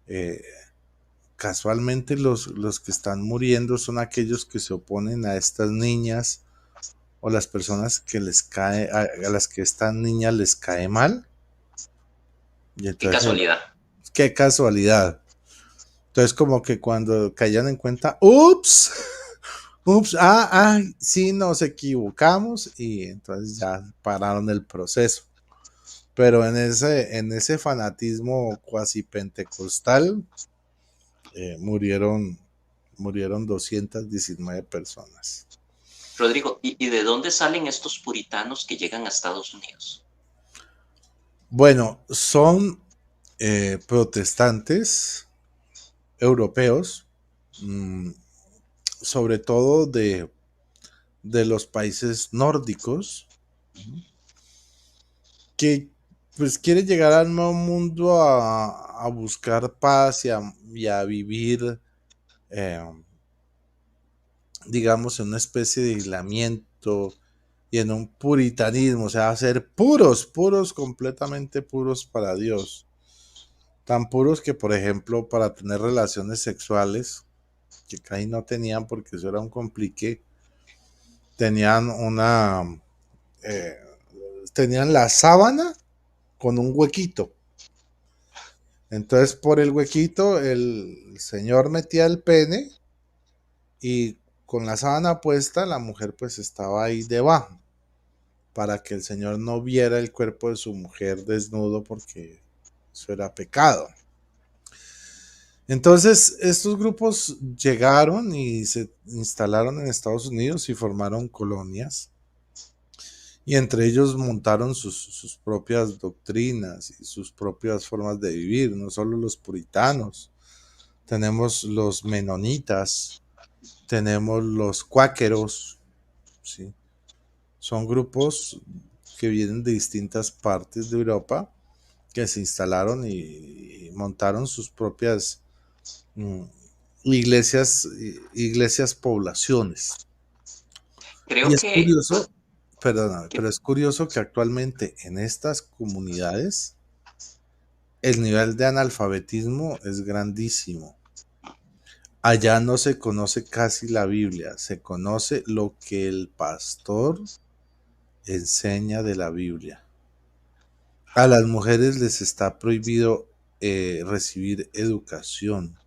eh, casualmente los que están muriendo son aquellos que se oponen a estas niñas o las personas que les cae, a las que estas niñas les cae mal. Y Qué entonces, casualidad. qué casualidad. Entonces, como que cuando caían en cuenta, ups, ups, sí, nos equivocamos y entonces ya pararon el proceso. Pero en ese fanatismo cuasi pentecostal murieron 219 personas. Rodrigo, ¿y de dónde salen estos puritanos que llegan a Estados Unidos? Bueno, son protestantes europeos, mmm, sobre todo de los países nórdicos, que pues quiere llegar al nuevo mundo a buscar paz y a vivir, eh, digamos, en una especie de aislamiento y en un puritanismo, o sea, a ser puros, puros, completamente puros para Dios. Tan puros que, por ejemplo, para tener relaciones sexuales, que casi no tenían porque eso era un complique, tenían eh, tenían la sábana con un huequito. Entonces, por el huequito, el señor metía el pene y con la sábana puesta, la mujer pues estaba ahí debajo para que el señor no viera el cuerpo de su mujer desnudo porque eso era pecado. Entonces, estos grupos llegaron y se instalaron en Estados Unidos y formaron colonias y entre ellos montaron sus propias doctrinas y sus propias formas de vivir, no solo los puritanos, tenemos los menonitas, tenemos los cuáqueros, ¿sí? Son grupos que vienen de distintas partes de Europa que se instalaron y montaron sus propias mm, iglesias poblaciones. Y Creo es que, curioso, perdóname, que pero es curioso que actualmente en estas comunidades el nivel de analfabetismo es grandísimo. Allá no se conoce casi la Biblia, se conoce lo que el pastor enseña de la Biblia. A las mujeres les está prohibido recibir educación.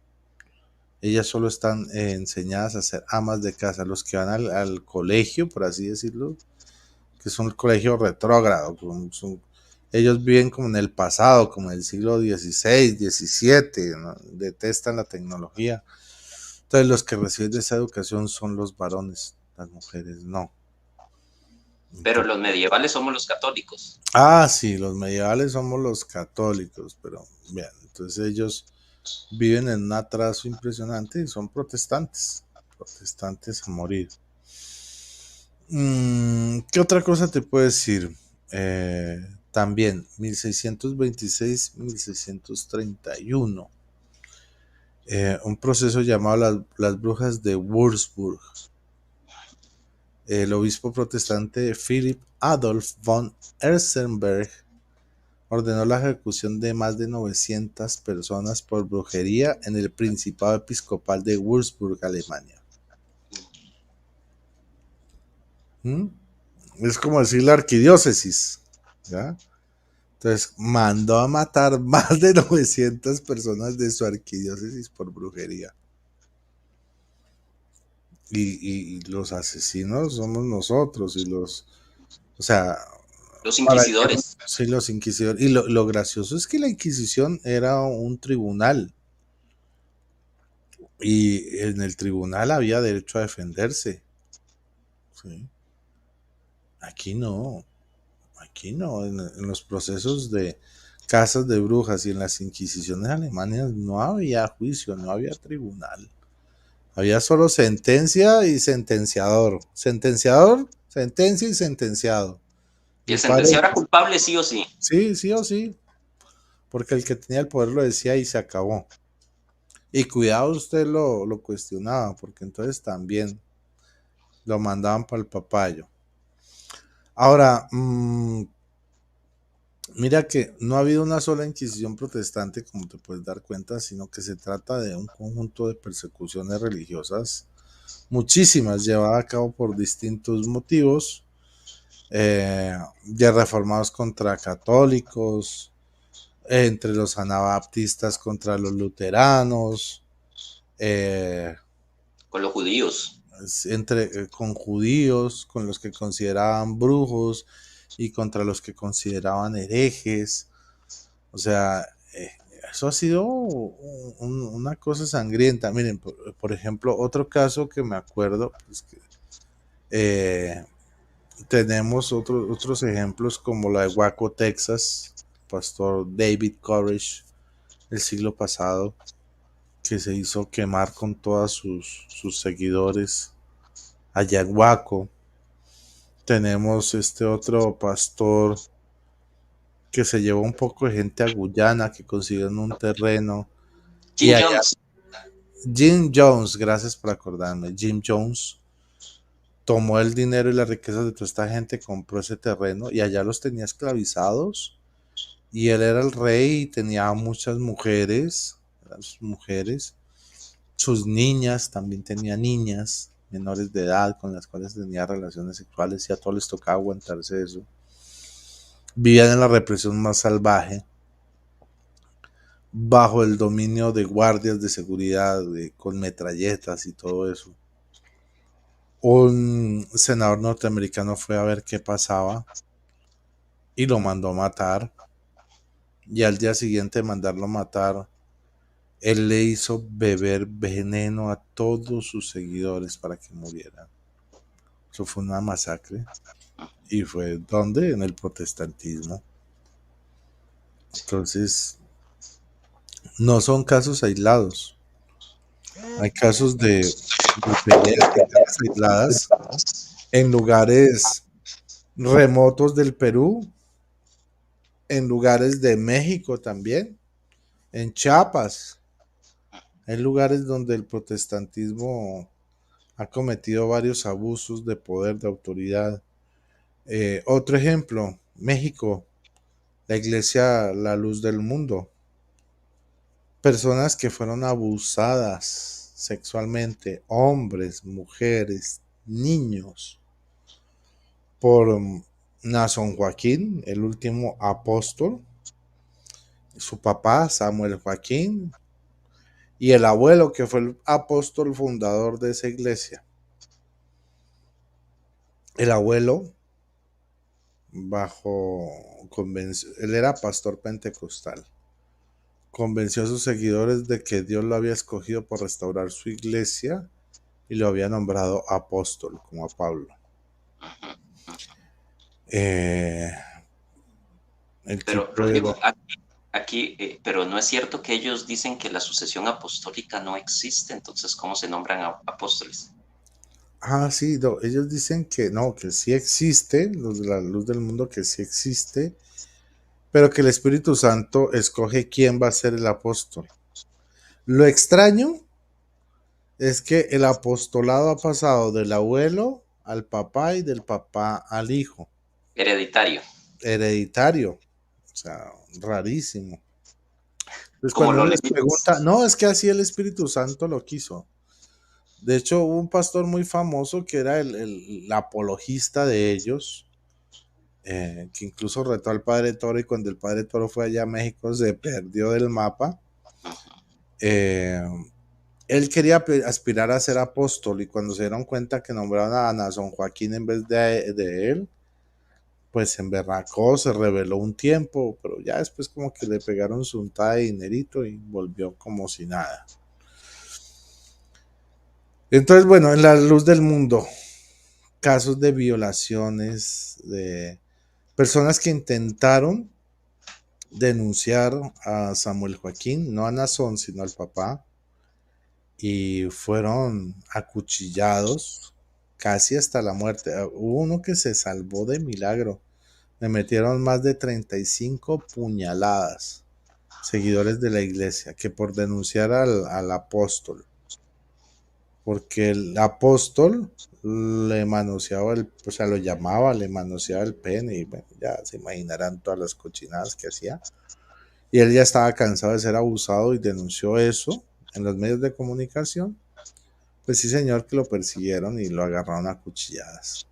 Ellas solo están enseñadas a ser amas de casa. Los que van al colegio, por así decirlo, que es un colegio retrógrado, ellos viven como en el pasado, como en el siglo XVI, XVII, ¿no? Detestan la tecnología. Entonces los que reciben esa educación son los varones, las mujeres no. Pero Entonces, los medievales somos los católicos. sí, los medievales somos los católicos, pero bien, entonces ellos viven en un atraso impresionante y son protestantes, protestantes a morir. ¿Qué otra cosa te puedo decir? También 1626-1631, un proceso llamado las brujas de Würzburg. El obispo protestante Philipp Adolf von Erzenberg ordenó la ejecución de más de 900 personas por brujería en el Principado Episcopal de Würzburg, Alemania. ¿Mm? Es como decir la arquidiócesis, ¿ya? Entonces mandó a matar más de 900 personas de su arquidiócesis por brujería. Y los asesinos somos nosotros y o sea, Los para que, inquisidores. sí, los inquisidores. Y lo gracioso es que la Inquisición era un tribunal y en el tribunal había derecho a defenderse. ¿Sí? Aquí no, aquí no. En los procesos de casas de brujas y en las inquisiciones alemanas no había juicio, no había tribunal. Había solo sentencia y sentenciador. Sentenciador, sentencia y sentenciado. Y Mi el padre, sentenciado era culpable sí o sí. sí, sí o sí, porque el que tenía el poder lo decía y se acabó. Y cuidado, usted lo cuestionaba, porque entonces también lo mandaban para el papayo. Ahora, mira que no ha habido una sola inquisición protestante, como te puedes dar cuenta, sino que se trata de un conjunto de persecuciones religiosas, muchísimas llevadas a cabo por distintos motivos, de reformados contra católicos, entre los anabaptistas contra los luteranos, eh, Con los judíos. con judíos, con los que consideraban brujos y contra los que consideraban herejes. O sea, eh, eso ha sido una cosa sangrienta. Miren, por ejemplo, otro caso que me acuerdo, pues que, eh, tenemos otros ejemplos como la de Waco, Texas, pastor David Koresh, el siglo pasado, que se hizo quemar con todos sus seguidores allá en Waco. Tenemos este otro pastor que se llevó un poco de gente a Guyana, que consiguieron un terreno. Y Jim allá, Jones. Jim Jones, gracias por acordarme, Jim Jones tomó el dinero y las riquezas de toda esta gente, compró ese terreno y allá los tenía esclavizados. Y él era el rey y tenía muchas mujeres, eran sus mujeres, sus niñas, también tenía niñas menores de edad con las cuales tenía relaciones sexuales y a todos les tocaba aguantarse eso. Vivían en la represión más salvaje, bajo el dominio de guardias de seguridad, con metralletas y todo eso. Un senador norteamericano fue a ver qué pasaba y lo mandó a matar. Y al día siguiente de mandarlo a matar, él le hizo beber veneno a todos sus seguidores para que murieran. Eso fue una masacre. ¿Y fue donde? En el protestantismo. Entonces, no son casos aislados. Hay casos de peleas de guerras aisladas en lugares remotos del Perú, en lugares de México también, en Chiapas. Hay lugares donde el protestantismo ha cometido varios abusos de poder, de autoridad. Otro ejemplo, México, la iglesia La Luz del Mundo. Personas que fueron abusadas sexualmente hombres, mujeres, niños por Nason Joaquín, el último apóstol, su papá Samuel Joaquín y el abuelo que fue el apóstol fundador de esa iglesia. El abuelo él era pastor pentecostal. Convenció a sus seguidores de que Dios lo había escogido por restaurar su iglesia y lo había nombrado apóstol, como a Pablo. El Pero, tipo Rodrigo, era... pero no es cierto que ellos dicen que la sucesión apostólica no existe, entonces, ¿cómo se nombran apóstoles? Ah, sí, no, ellos dicen que no, que sí existe, los de la luz del mundo, que sí existe, pero que el Espíritu Santo escoge quién va a ser el apóstol. Lo extraño es que el apostolado ha pasado del abuelo al papá y del papá al hijo. Hereditario. Hereditario. O sea, rarísimo. Entonces Como cuando los uno les pregunta, levitas. no, es que así el Espíritu Santo lo quiso. De hecho, hubo un pastor muy famoso que era el apologista de ellos, que incluso retó al Padre Toro y cuando el Padre Toro fue allá a México se perdió del mapa. Eh, Él quería aspirar a ser apóstol y cuando se dieron cuenta que nombraron a Nason Joaquín en vez de él, pues se emberracó, se rebeló un tiempo, pero ya después como que le pegaron su untada de dinerito y volvió como si nada. Entonces, bueno, en la luz del mundo, casos de violaciones, de personas que intentaron denunciar a Samuel Joaquín, no a Nazón, sino al papá, y fueron acuchillados casi hasta la muerte. Hubo uno que se salvó de milagro. Le metieron más de 35 puñaladas, seguidores de la iglesia, que por denunciar al apóstol. Porque el apóstol le manoseaba o sea, lo llamaba, le manoseaba el pene y bueno, ya se imaginarán todas las cochinadas que hacía. Y él ya estaba cansado de ser abusado y denunció eso en los medios de comunicación. Pues sí, señor, que lo persiguieron y lo agarraron a cuchilladas.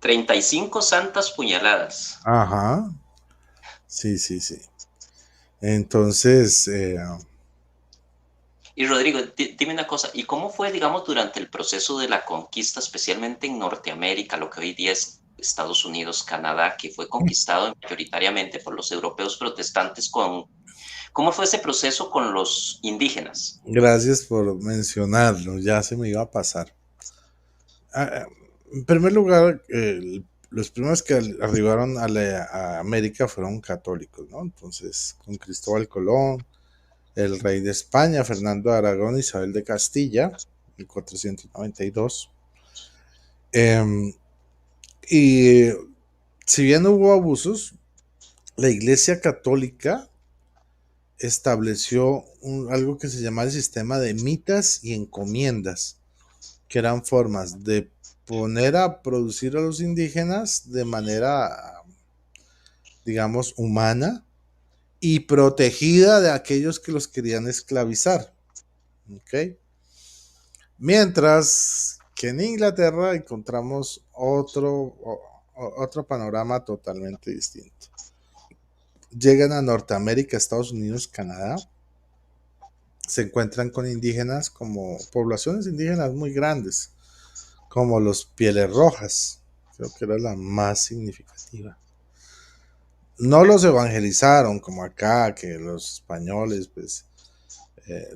35 santas puñaladas. Ajá, sí, sí, sí. Entonces, Y Rodrigo, dime una cosa, ¿y cómo fue, digamos, durante el proceso de la conquista, especialmente en Norteamérica, lo que hoy día es Estados Unidos, Canadá, que fue conquistado mayoritariamente por los europeos protestantes, ¿cómo fue ese proceso con los indígenas? gracias por mencionarlo, ya se me iba a pasar. En primer lugar, los primeros que arribaron a América fueron católicos, ¿no? Entonces, con Cristóbal Colón, el rey de España, Fernando de Aragón, Isabel de Castilla, en 492. Y si bien hubo abusos, la Iglesia Católica estableció algo que se llama el sistema de mitas y encomiendas, que eran formas de poner a producir a los indígenas de manera, digamos, humana y protegida de aquellos que los querían esclavizar. ¿Okay? Mientras que en Inglaterra encontramos otro panorama totalmente distinto. Llegan a Norteamérica, Estados Unidos, Canadá, se encuentran con indígenas como poblaciones indígenas muy grandes, como los Pieles Rojas, creo que era la más significativa. No los evangelizaron como acá, que los españoles, pues, eh,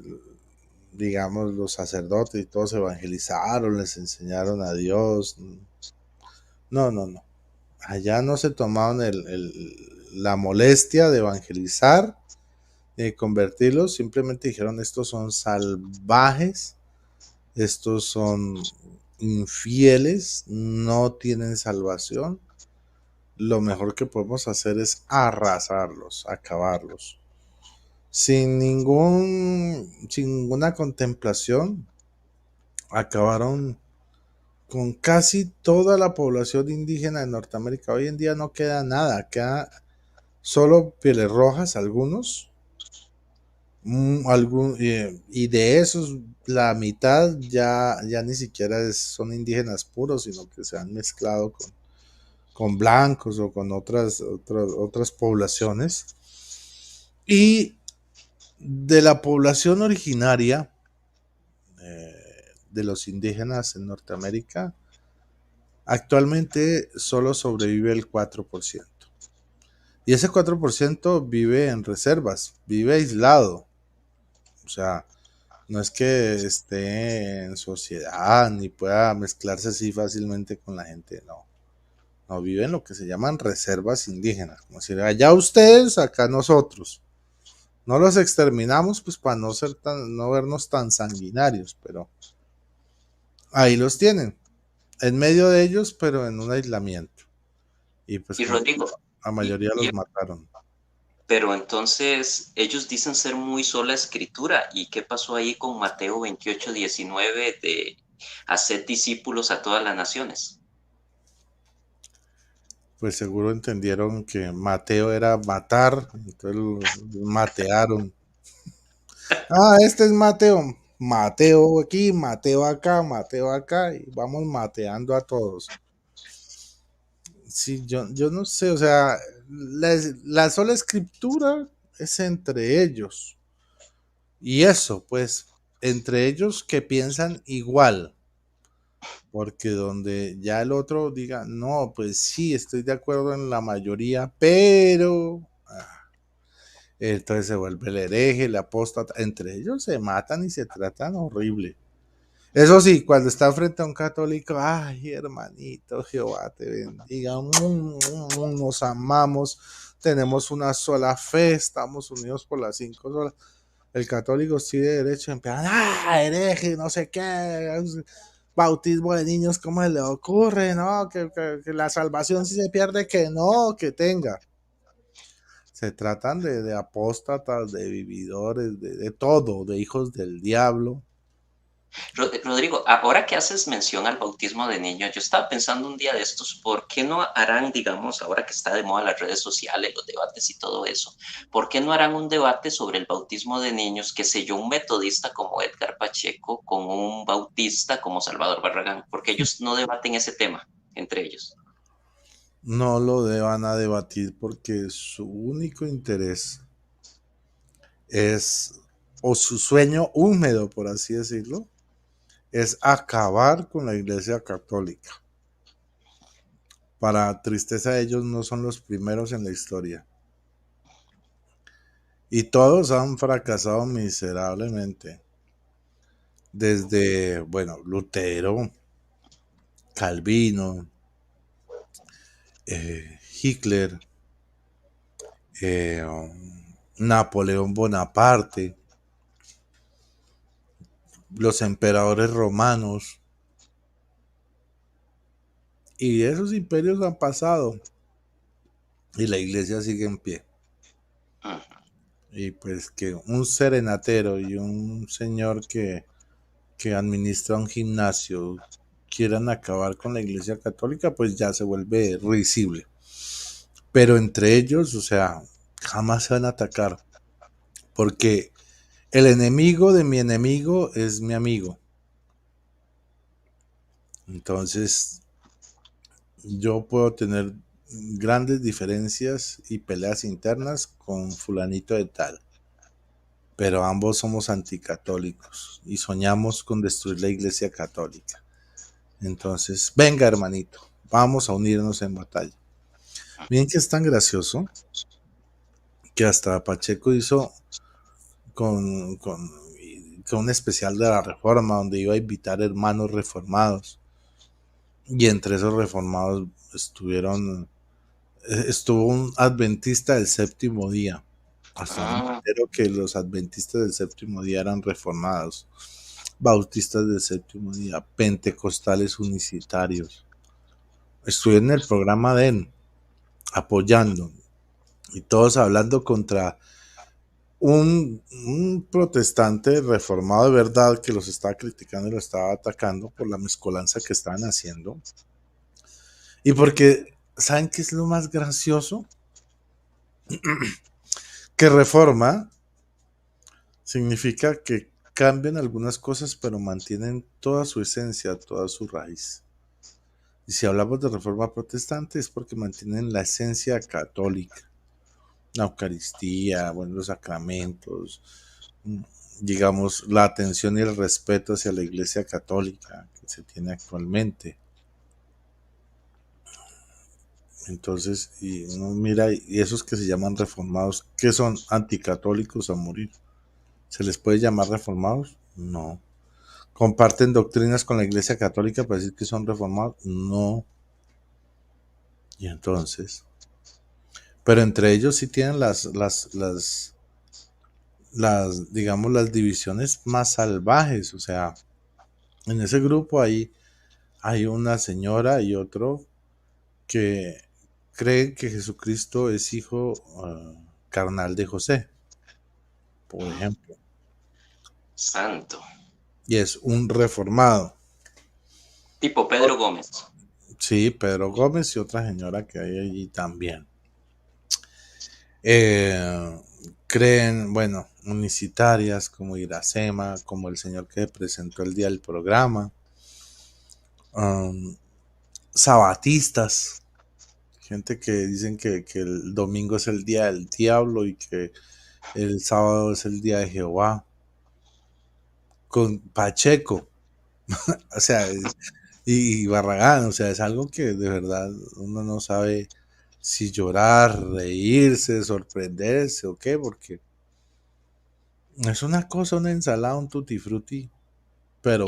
digamos, los sacerdotes y todos evangelizaron, les enseñaron a Dios. No, no, no. Allá no se tomaron la molestia de evangelizar, de convertirlos, simplemente dijeron, estos son salvajes, estos son infieles, no tienen salvación. Lo mejor que podemos hacer es arrasarlos, acabarlos. Sin ninguna contemplación, acabaron con casi toda la población indígena de Norteamérica. Hoy en día no queda nada, queda solo pieles rojas, algunos, Y de esos, la mitad ya ni siquiera son indígenas puros, sino que se han mezclado con blancos o con otras poblaciones. Y de la población originaria de los indígenas en Norteamérica, actualmente solo sobrevive el 4%. Y ese 4% vive en reservas, vive aislado. O sea, no es que esté en sociedad ni pueda mezclarse así fácilmente con la gente, no. No, vive en lo que se llaman reservas indígenas. Como decir, allá ustedes, acá nosotros. No los exterminamos, pues para no vernos tan sanguinarios, pero ahí los tienen. En medio de ellos, pero en un aislamiento. Y pues Y como Rodrigo, la y, mayoría y- los mataron. pero entonces ellos dicen ser muy sola escritura. ¿Y qué pasó ahí con Mateo 28:19 de hacer discípulos a todas las naciones? Pues seguro entendieron que Mateo era matar, entonces lo matearon. Ah, este es Mateo. Mateo aquí, Mateo acá, y vamos mateando a todos. Sí, yo no sé, o sea, la sola escritura es entre ellos. Y eso, pues, entre ellos que piensan igual. Porque donde ya el otro diga, no, pues sí, estoy de acuerdo en la mayoría, pero entonces se vuelve el hereje, el apóstata. Entre ellos se matan y se tratan horrible. Eso sí, cuando está frente a un católico, ay, hermanito, Jehová te bendiga, nos amamos, tenemos una sola fe, estamos unidos por las 5 solas. El católico sí de derecho empieza, hereje, no sé qué, bautismo de niños, ¿cómo se le ocurre? No, que la salvación si se pierde, que no, que tenga. Se tratan de apóstatas, de vividores, de todo, de hijos del diablo. Rodrigo, ahora que haces mención al bautismo de niños, yo estaba pensando un día de estos, ¿por qué no harán, digamos, ahora que está de moda las redes sociales, los debates y todo eso, ¿por qué no harán un debate sobre el bautismo de niños, qué sé yo, un metodista como Edgar Pacheco con un bautista como Salvador Barragán? Porque ellos no debaten ese tema entre ellos. No lo deban a debatir porque su único interés es, o su sueño húmedo, por así decirlo, es acabar con la Iglesia Católica. Para tristeza de ellos no son los primeros en la historia. Y todos han fracasado miserablemente. Desde, bueno, Lutero, Calvino, Hitler, eh, Napoleón Bonaparte, los emperadores romanos. Y esos imperios han pasado y la iglesia sigue en pie. Ujú. Y pues que un serenatero y un señor que administra un gimnasio quieran acabar con la iglesia católica, pues ya se vuelve risible. Pero entre ellos, o sea, jamás se van a atacar, porque el enemigo de mi enemigo es mi amigo. Entonces, yo puedo tener grandes diferencias y peleas internas con fulanito de tal, pero ambos somos anticatólicos y soñamos con destruir la iglesia católica. Entonces, venga hermanito, vamos a unirnos en batalla. Miren que es tan gracioso que hasta Pacheco hizo con, con, con un especial de la Reforma donde iba a invitar hermanos reformados y entre esos reformados estuvo un adventista del séptimo día. Hasta ahora me Ah, entero que los adventistas del séptimo día eran reformados, bautistas del séptimo día, pentecostales unicitarios. Estuve en el programa de él, apoyando, y todos hablando contra un protestante reformado de verdad que los estaba criticando y los estaba atacando por la mezcolanza que estaban haciendo. Y porque, ¿saben qué es lo más gracioso? Que Reforma Significa que cambian algunas cosas, pero mantienen toda su esencia, toda su raíz. Y si hablamos de reforma protestante es porque mantienen la esencia católica, la Eucaristía, bueno, los sacramentos, mm, digamos, la atención y el respeto hacia la Iglesia Católica que se tiene actualmente. Entonces, y uno mira, y esos que se llaman reformados, que son anticatólicos a morir, ¿se les puede llamar reformados? No. ¿Comparten doctrinas con la Iglesia Católica para decir que son reformados? No. Y entonces, pero entre ellos sí tienen digamos, las divisiones más salvajes. O sea, en ese grupo hay una señora y otro que creen que Jesucristo es hijo carnal de José, por ejemplo, Santo. y es un reformado. Tipo Pedro Gómez. Sí, Pedro Gómez y otra señora que hay allí también. Eh, creen, bueno, unicitarias como Iracema, como el señor que presentó el día del programa, um, sabatistas, gente que dicen que el domingo es el día del diablo y que el sábado es el día de Jehová, con Pacheco, o sea, y Barragán, o sea, es algo que de verdad uno no sabe si llorar, reírse, sorprenderse o qué, porque es una cosa, una ensalada, un tutti frutti, pero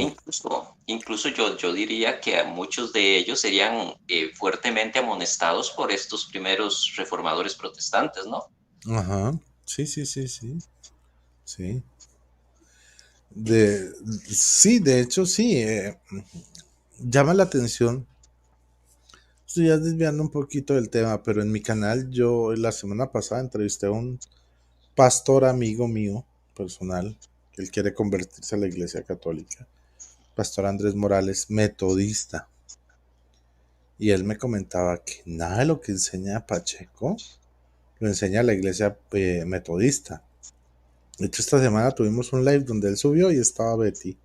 Incluso yo diría que a muchos de ellos serían fuertemente amonestados por estos primeros reformadores protestantes, ¿no? ajá, sí, sí, sí, sí, sí. De, sí, de hecho, sí, llama la atención. Estoy ya desviando un poquito del tema, pero en mi canal yo la semana pasada entrevisté a un pastor amigo mío, personal, que él quiere convertirse a la Iglesia Católica, Pastor Andrés Morales, metodista. Y él me comentaba que nada de lo que enseña Pacheco lo enseña la Iglesia metodista. De hecho, esta semana tuvimos un live donde él subió y estaba Betty.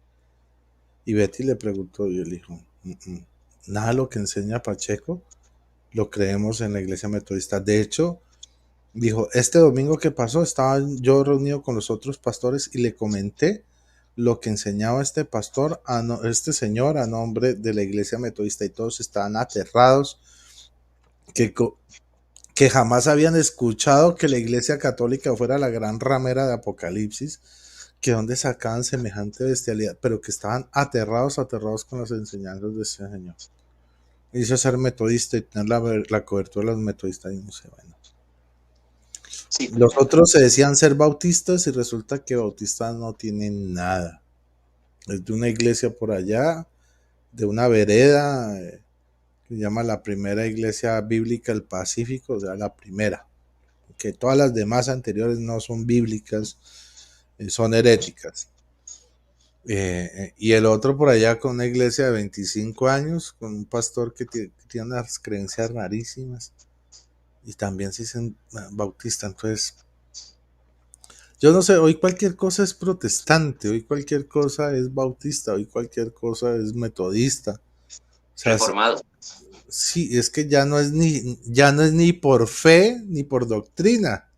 Y Betty le preguntó y él dijo, nada de lo que enseña Pacheco lo creemos en la Iglesia metodista. De hecho, dijo, este domingo que pasó estaba yo reunido con los otros pastores y le comenté lo que enseñaba este pastor, este señor a nombre de la Iglesia metodista y todos estaban aterrados que, que jamás habían escuchado que la Iglesia católica fuera la gran ramera de Apocalipsis, que donde sacaban semejante bestialidad, pero que estaban aterrados con las enseñanzas de ese señor. Hizo ser metodista y tener la cobertura de los metodistas y no sé, bueno. Sí, Los otros se decían ser bautistas y resulta que bautistas no tienen nada. Es de una iglesia por allá, de una vereda, que se llama la primera iglesia bíblica del Pacífico, o sea, la primera. Que todas las demás anteriores no son bíblicas, son heréticas. Y el otro por allá con una iglesia de 25 años, con un pastor que tiene unas creencias rarísimas. Y también se dicen bautista. Entonces, yo no sé, hoy cualquier cosa es protestante, hoy cualquier cosa es bautista, hoy cualquier cosa es metodista. O sea, reformado. sí, es que ya no es ni por fe ni por doctrina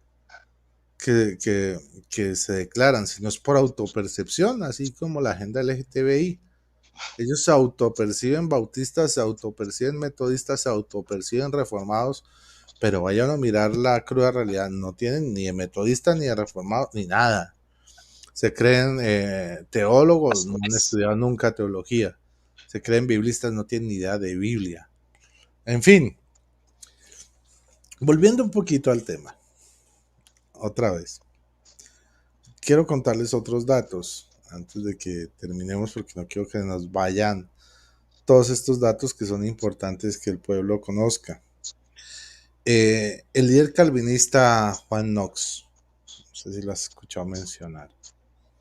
que, que, que se declaran, sino es por autopercepción, así como la agenda LGTBI. Ellos se autoperciben bautistas, se autoperciben metodistas, se autoperciben reformados, pero vayan a mirar la cruda realidad, no tienen ni de metodista ni de reformado, ni nada. Se creen teólogos, no han Pastores. estudiado nunca teología. Se creen biblistas, no tienen ni idea de Biblia. En fin, volviendo un poquito al tema, otra vez. Quiero contarles otros datos antes de que terminemos porque no quiero que nos vayan todos estos datos que son importantes que el pueblo conozca. El líder calvinista Juan Knox, no sé si lo has escuchado mencionar.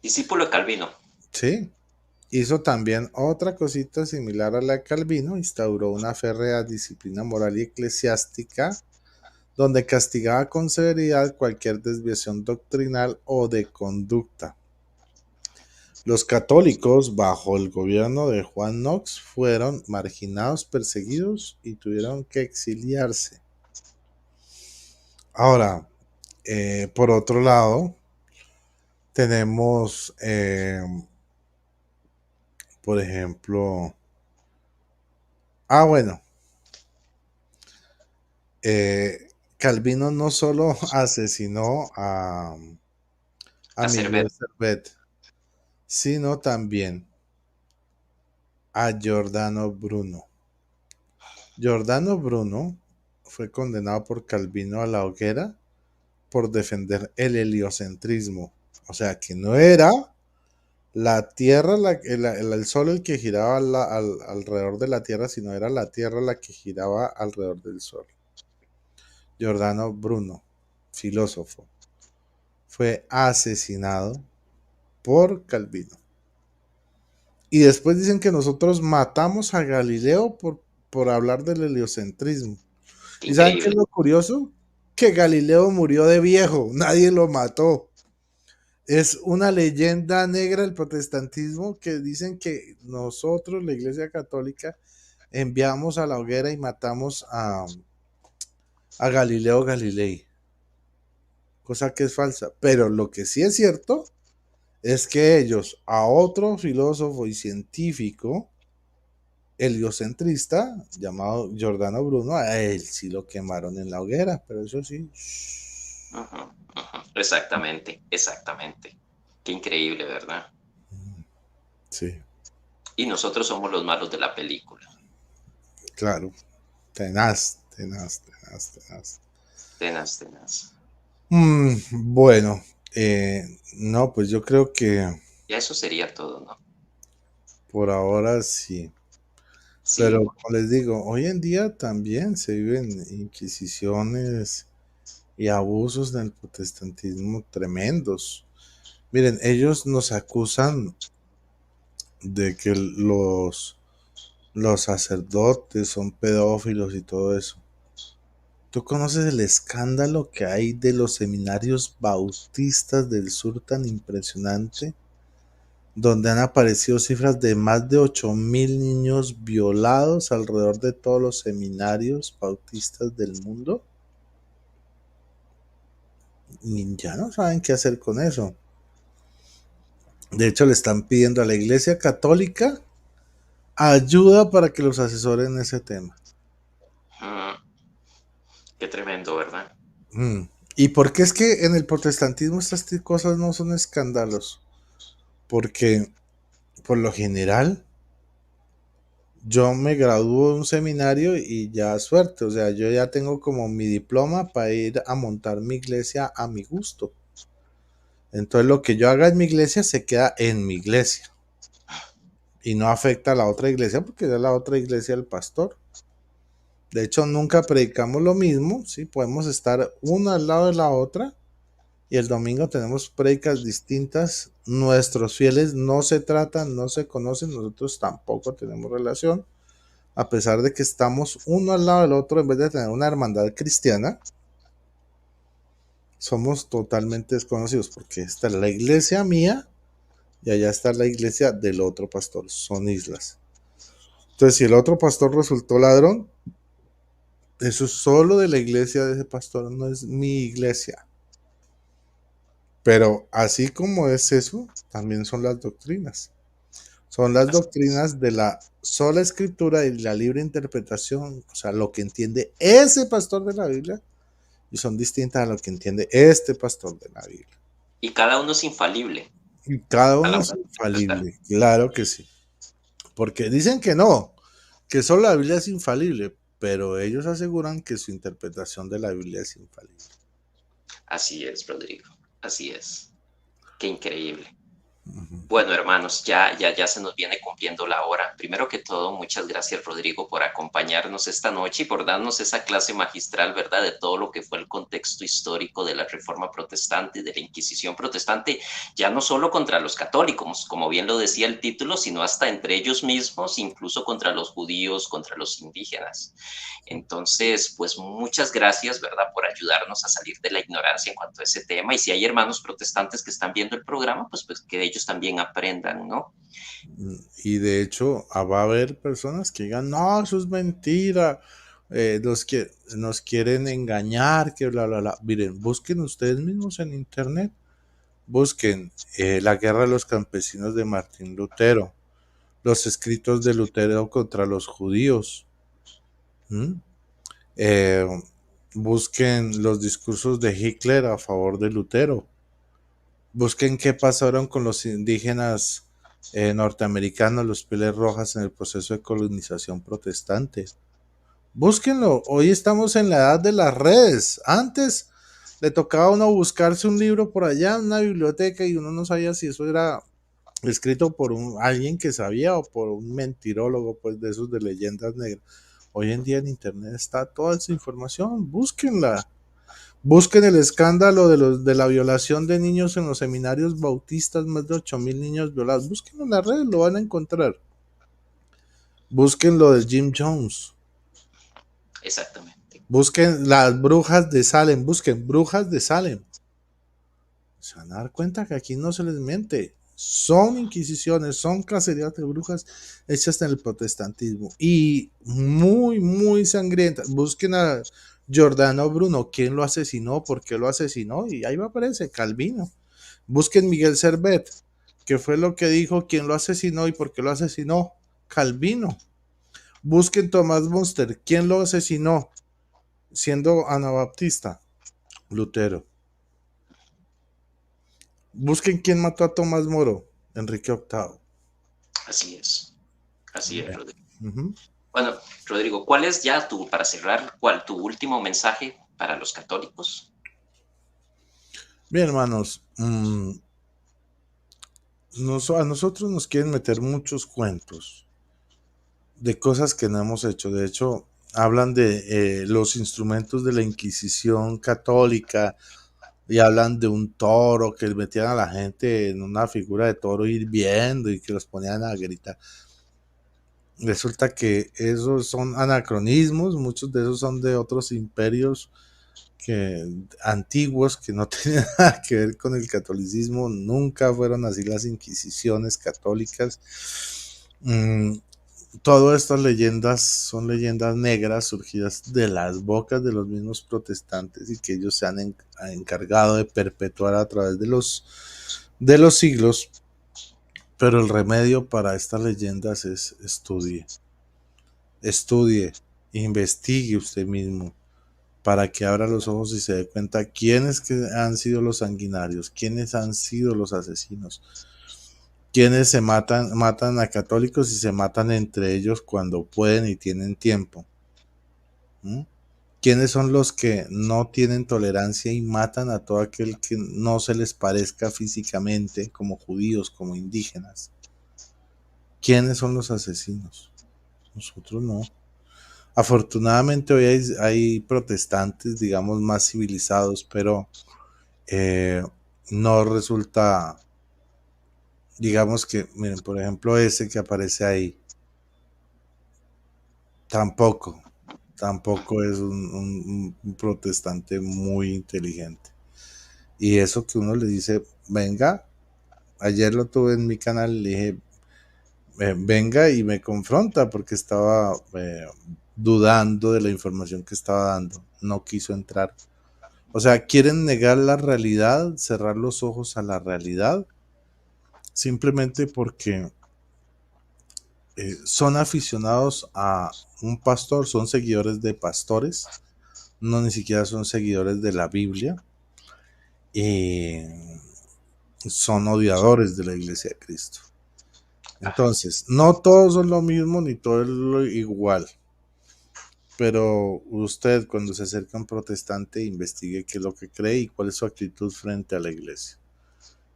Discípulo de Calvino. Sí, hizo también otra cosita similar a la de Calvino, instauró una férrea disciplina moral y eclesiástica donde castigaba con severidad cualquier desviación doctrinal o de conducta. Los católicos, bajo el gobierno de Juan Knox, fueron marginados, perseguidos y tuvieron que exiliarse. Ahora, por otro lado, tenemos, por ejemplo, bueno, Calvino no solo asesinó a A Miguel Cervet. Servet, sino también a Giordano Bruno. Giordano Bruno fue condenado por Calvino a la hoguera por defender el heliocentrismo. O sea, que no era la Tierra, el Sol el que giraba alrededor de la Tierra, sino era la Tierra la que giraba alrededor del Sol. Giordano Bruno, filósofo, fue asesinado por Calvino. Y después dicen que nosotros matamos a Galileo por hablar del heliocentrismo. Qué ¿Y saben qué es increíble. lo curioso? Que Galileo murió de viejo, nadie lo mató. Es una leyenda negra del protestantismo que dicen que nosotros, la Iglesia Católica, enviamos a la hoguera y matamos a Galileo Galilei, cosa que es falsa. Pero lo que sí es cierto es que ellos, a otro filósofo y científico heliocentrista llamado Giordano Bruno, a él sí lo quemaron en la hoguera, pero eso sí. Ujú, ujú. Exactamente, exactamente. Qué increíble, ¿verdad? Sí, Y nosotros somos los malos de la película. claro. Tenaz, tenaz, tenaz, tenaz. Tenaz, tenaz. Bueno, no, pues yo creo que Ya eso sería todo, ¿no? por ahora sí. Sí, Pero como les digo, hoy en día también se viven inquisiciones y abusos del protestantismo tremendos. Miren, ellos nos acusan de que los sacerdotes son pedófilos y todo eso. ¿Tú conoces el escándalo que hay de los seminarios bautistas del sur tan impresionante? Donde han aparecido cifras de más de 8.000 niños violados alrededor de todos los seminarios bautistas del mundo. Y ya no saben qué hacer con eso. De hecho, le están pidiendo a la Iglesia Católica ayuda para que los asesoren ese tema. mm, qué tremendo, ¿verdad? Mm. ¿Y por qué es que en el protestantismo estas cosas no son escándalos? Porque por lo general yo me gradúo de un seminario y ya suerte, o sea, yo ya tengo como mi diploma para ir a montar mi iglesia a mi gusto. Entonces lo que yo haga en mi iglesia se queda en mi iglesia y no afecta a la otra iglesia porque es la otra iglesia del pastor. De hecho, nunca predicamos lo mismo, ¿sí? Podemos estar una al lado de la otra y el domingo tenemos predicas distintas. Nuestros fieles no se tratan, no se conocen, nosotros tampoco tenemos relación, a pesar de que estamos uno al lado del otro, en vez de tener una hermandad cristiana, somos totalmente desconocidos, porque esta es la iglesia mía y allá está la iglesia del otro pastor, son islas. Entonces, si el otro pastor resultó ladrón, eso es solo de la iglesia de ese pastor, no es mi iglesia. Pero así como es eso, también son las doctrinas. Son las Así es. doctrinas de la sola escritura y la libre interpretación, o sea, lo que entiende ese pastor de la Biblia, y son distintas a lo que entiende este pastor de la Biblia. Y cada uno es infalible Y cada a la uno es hora de interpretar. infalible, claro que sí. Porque dicen que no, que solo la Biblia es infalible, pero ellos aseguran que su interpretación de la Biblia es infalible. Así es, Rodrigo. Así es. Qué increíble. Ujú. Bueno, hermanos, ya se nos viene cumpliendo la hora. Primero que todo, muchas gracias, Rodrigo, por acompañarnos esta noche y por darnos esa clase magistral, ¿verdad?, de todo lo que fue el contexto histórico de la Reforma Protestante y de la Inquisición Protestante, ya no solo contra los católicos, como bien lo decía el título, sino hasta entre ellos mismos, incluso contra los judíos, contra los indígenas. Entonces, pues muchas gracias, ¿verdad?, por ayudarnos a salir de la ignorancia en cuanto a ese tema. Y si hay hermanos protestantes que están viendo el programa, pues que ellos ellos también aprendan, ¿no? Y de hecho, va a haber personas que digan, no, eso es mentira, que nos quieren engañar, que bla, bla, bla. Miren, busquen ustedes mismos en internet, busquen la guerra de los campesinos de Martín Lutero, los escritos de Lutero contra los judíos. ¿Mm? Eh, Busquen los discursos de Hitler a favor de Lutero. Busquen qué pasaron con los indígenas norteamericanos, los pieles rojas, en el proceso de colonización protestante. Búsquenlo. Hoy estamos en la edad de las redes. Antes le tocaba a uno buscarse un libro por allá en una biblioteca y uno no sabía si eso era escrito por alguien que sabía o por un mentirólogo, pues de esos de leyendas negras. Hoy en día en internet está toda esa información. Búsquenla. Busquen el escándalo de la violación de niños en los seminarios bautistas, más de 8,000 niños violados. Búsquenlo en la red, lo van a encontrar. Busquen lo de Jim Jones. Exactamente. Busquen las brujas de Salem. Busquen brujas de Salem. Se van a dar cuenta que aquí no se les miente. Son inquisiciones, son cacerías de brujas hechas en el protestantismo. Y muy, muy sangrientas. Busquen a Giordano Bruno. ¿Quién lo asesinó? ¿Por qué lo asesinó? Y ahí va a aparecer Calvino. Busquen Miguel Servet. ¿Qué fue lo que dijo? ¿Quién lo asesinó y por qué lo asesinó? Calvino. Busquen Tomás Munster. ¿Quién lo asesinó? Siendo anabaptista. Lutero. Busquen quién mató a Tomás Moro, Enrique VIII. Así es. Así es, Rodrigo. Uh-huh. Bueno, Rodrigo, ¿cuál es ya para cerrar, tu último mensaje para los católicos? Bien, hermanos, a nosotros nos quieren meter muchos cuentos de cosas que no hemos hecho. De hecho, hablan de los instrumentos de la Inquisición católica y hablan de un toro que metían a la gente en una figura de toro hirviendo y que los ponían a gritar. Resulta que esos son anacronismos, muchos de esos son de otros imperios antiguos que no tenían nada que ver con el catolicismo, nunca fueron así las inquisiciones católicas. Todas estas leyendas son leyendas negras surgidas de las bocas de los mismos protestantes y que ellos se han encargado de perpetuar a través de los siglos. Pero el remedio para estas leyendas es estudie, investigue usted mismo para que abra los ojos y se dé cuenta quiénes que han sido los sanguinarios, quiénes han sido los asesinos, quiénes se matan a católicos y se matan entre ellos cuando pueden y tienen tiempo. ¿Quiénes son los que no tienen tolerancia y matan a todo aquel que no se les parezca físicamente, como judíos, como indígenas? ¿Quiénes son los asesinos? Nosotros no. Afortunadamente hoy hay protestantes, digamos, más civilizados, pero no resulta, digamos que, miren, por ejemplo, ese que aparece ahí, tampoco es un protestante muy inteligente. Y eso que uno le dice, venga, ayer lo tuve en mi canal, le dije, venga y me confronta porque estaba dudando de la información que estaba dando, no quiso entrar. O sea, quieren negar la realidad, cerrar los ojos a la realidad, simplemente porque son aficionados a un pastor, son seguidores de pastores, no ni siquiera son seguidores de la Biblia, y son odiadores de la Iglesia de Cristo. Entonces, no todos son lo mismo ni todo es lo igual. Pero usted, cuando se acerca a un protestante, investigue qué es lo que cree y cuál es su actitud frente a la iglesia.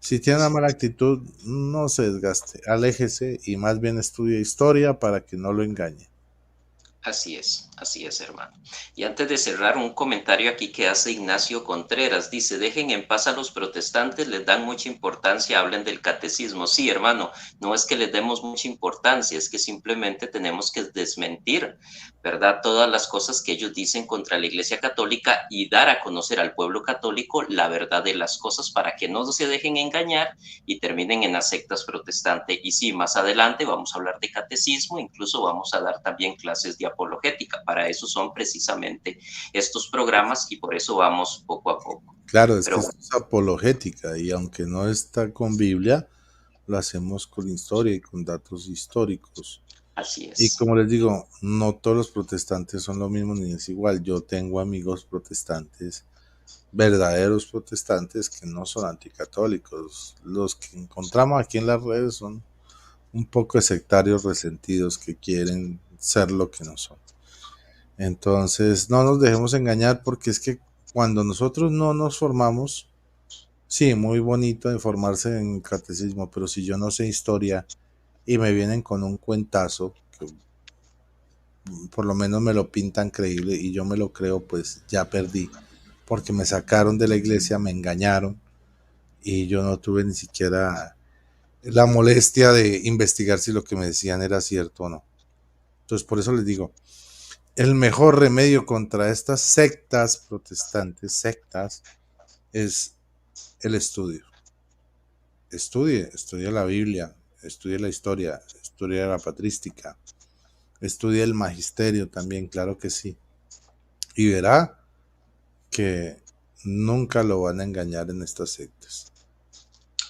Si tiene una mala actitud, no se desgaste, aléjese y más bien estudie historia para que no lo engañe. así es, hermano. Y antes de cerrar, un comentario aquí que hace Ignacio Contreras. Dice, dejen en paz a los protestantes, les dan mucha importancia, hablen del catecismo. Sí, hermano, no es que les demos mucha importancia, es que simplemente tenemos que desmentir, ¿verdad? Todas las cosas que ellos dicen contra la Iglesia Católica y dar a conocer al pueblo católico la verdad de las cosas para que no se dejen engañar y terminen en las sectas protestantes. Y sí, más adelante vamos a hablar de catecismo, incluso vamos a dar también clases de apologética. Para eso son precisamente estos programas y por eso vamos poco a poco. Claro, es que Pero esto es apologética y aunque no está con Biblia, lo hacemos con historia y con datos históricos. así Y es, como les digo, no todos los protestantes son lo mismo ni es igual. Yo tengo amigos protestantes, verdaderos protestantes que no son anticatólicos. Los que encontramos aquí en las redes son un poco de sectarios resentidos que quieren ser lo que no son. Entonces, no nos dejemos engañar porque es que cuando nosotros no nos formamos, sí, muy bonito informarse en catecismo, pero si yo no sé historia y me vienen con un cuentazo, que por lo menos me lo pintan creíble y yo me lo creo, pues ya perdí, porque me sacaron de la iglesia, me engañaron y yo no tuve ni siquiera la molestia de investigar si lo que me decían era cierto o no. Entonces, por eso les digo, el mejor remedio contra estas sectas protestantes, sectas, es el estudio. Estudie la Biblia, estudie la historia, estudie la patrística, estudie el magisterio también, claro que sí. Y verá que nunca lo van a engañar en estas sectas.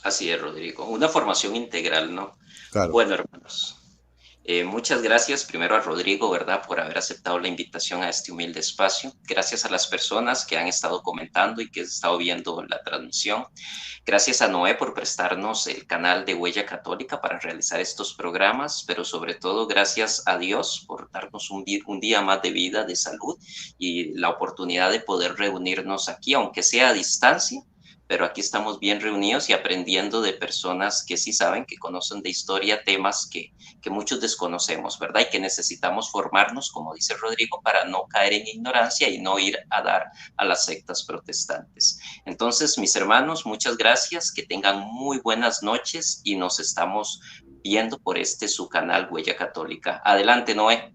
así es, Rodrigo. Una formación integral, ¿no? Claro. Bueno, hermanos. Muchas gracias primero a Rodrigo, ¿verdad?, por haber aceptado la invitación a este humilde espacio. Gracias a las personas que han estado comentando y que han estado viendo la transmisión. Gracias a Noé por prestarnos el canal de Huella Católica para realizar estos programas, pero sobre todo gracias a Dios por darnos un día más de vida, de salud y la oportunidad de poder reunirnos aquí, aunque sea a distancia, pero aquí estamos bien reunidos y aprendiendo de personas que sí saben, que conocen de historia temas que muchos desconocemos, ¿verdad? Y que necesitamos formarnos, como dice Rodrigo, para no caer en ignorancia y no ir a dar a las sectas protestantes. Entonces, mis hermanos, muchas gracias, que tengan muy buenas noches y nos estamos viendo por su canal Huella Católica. Adelante, Noé.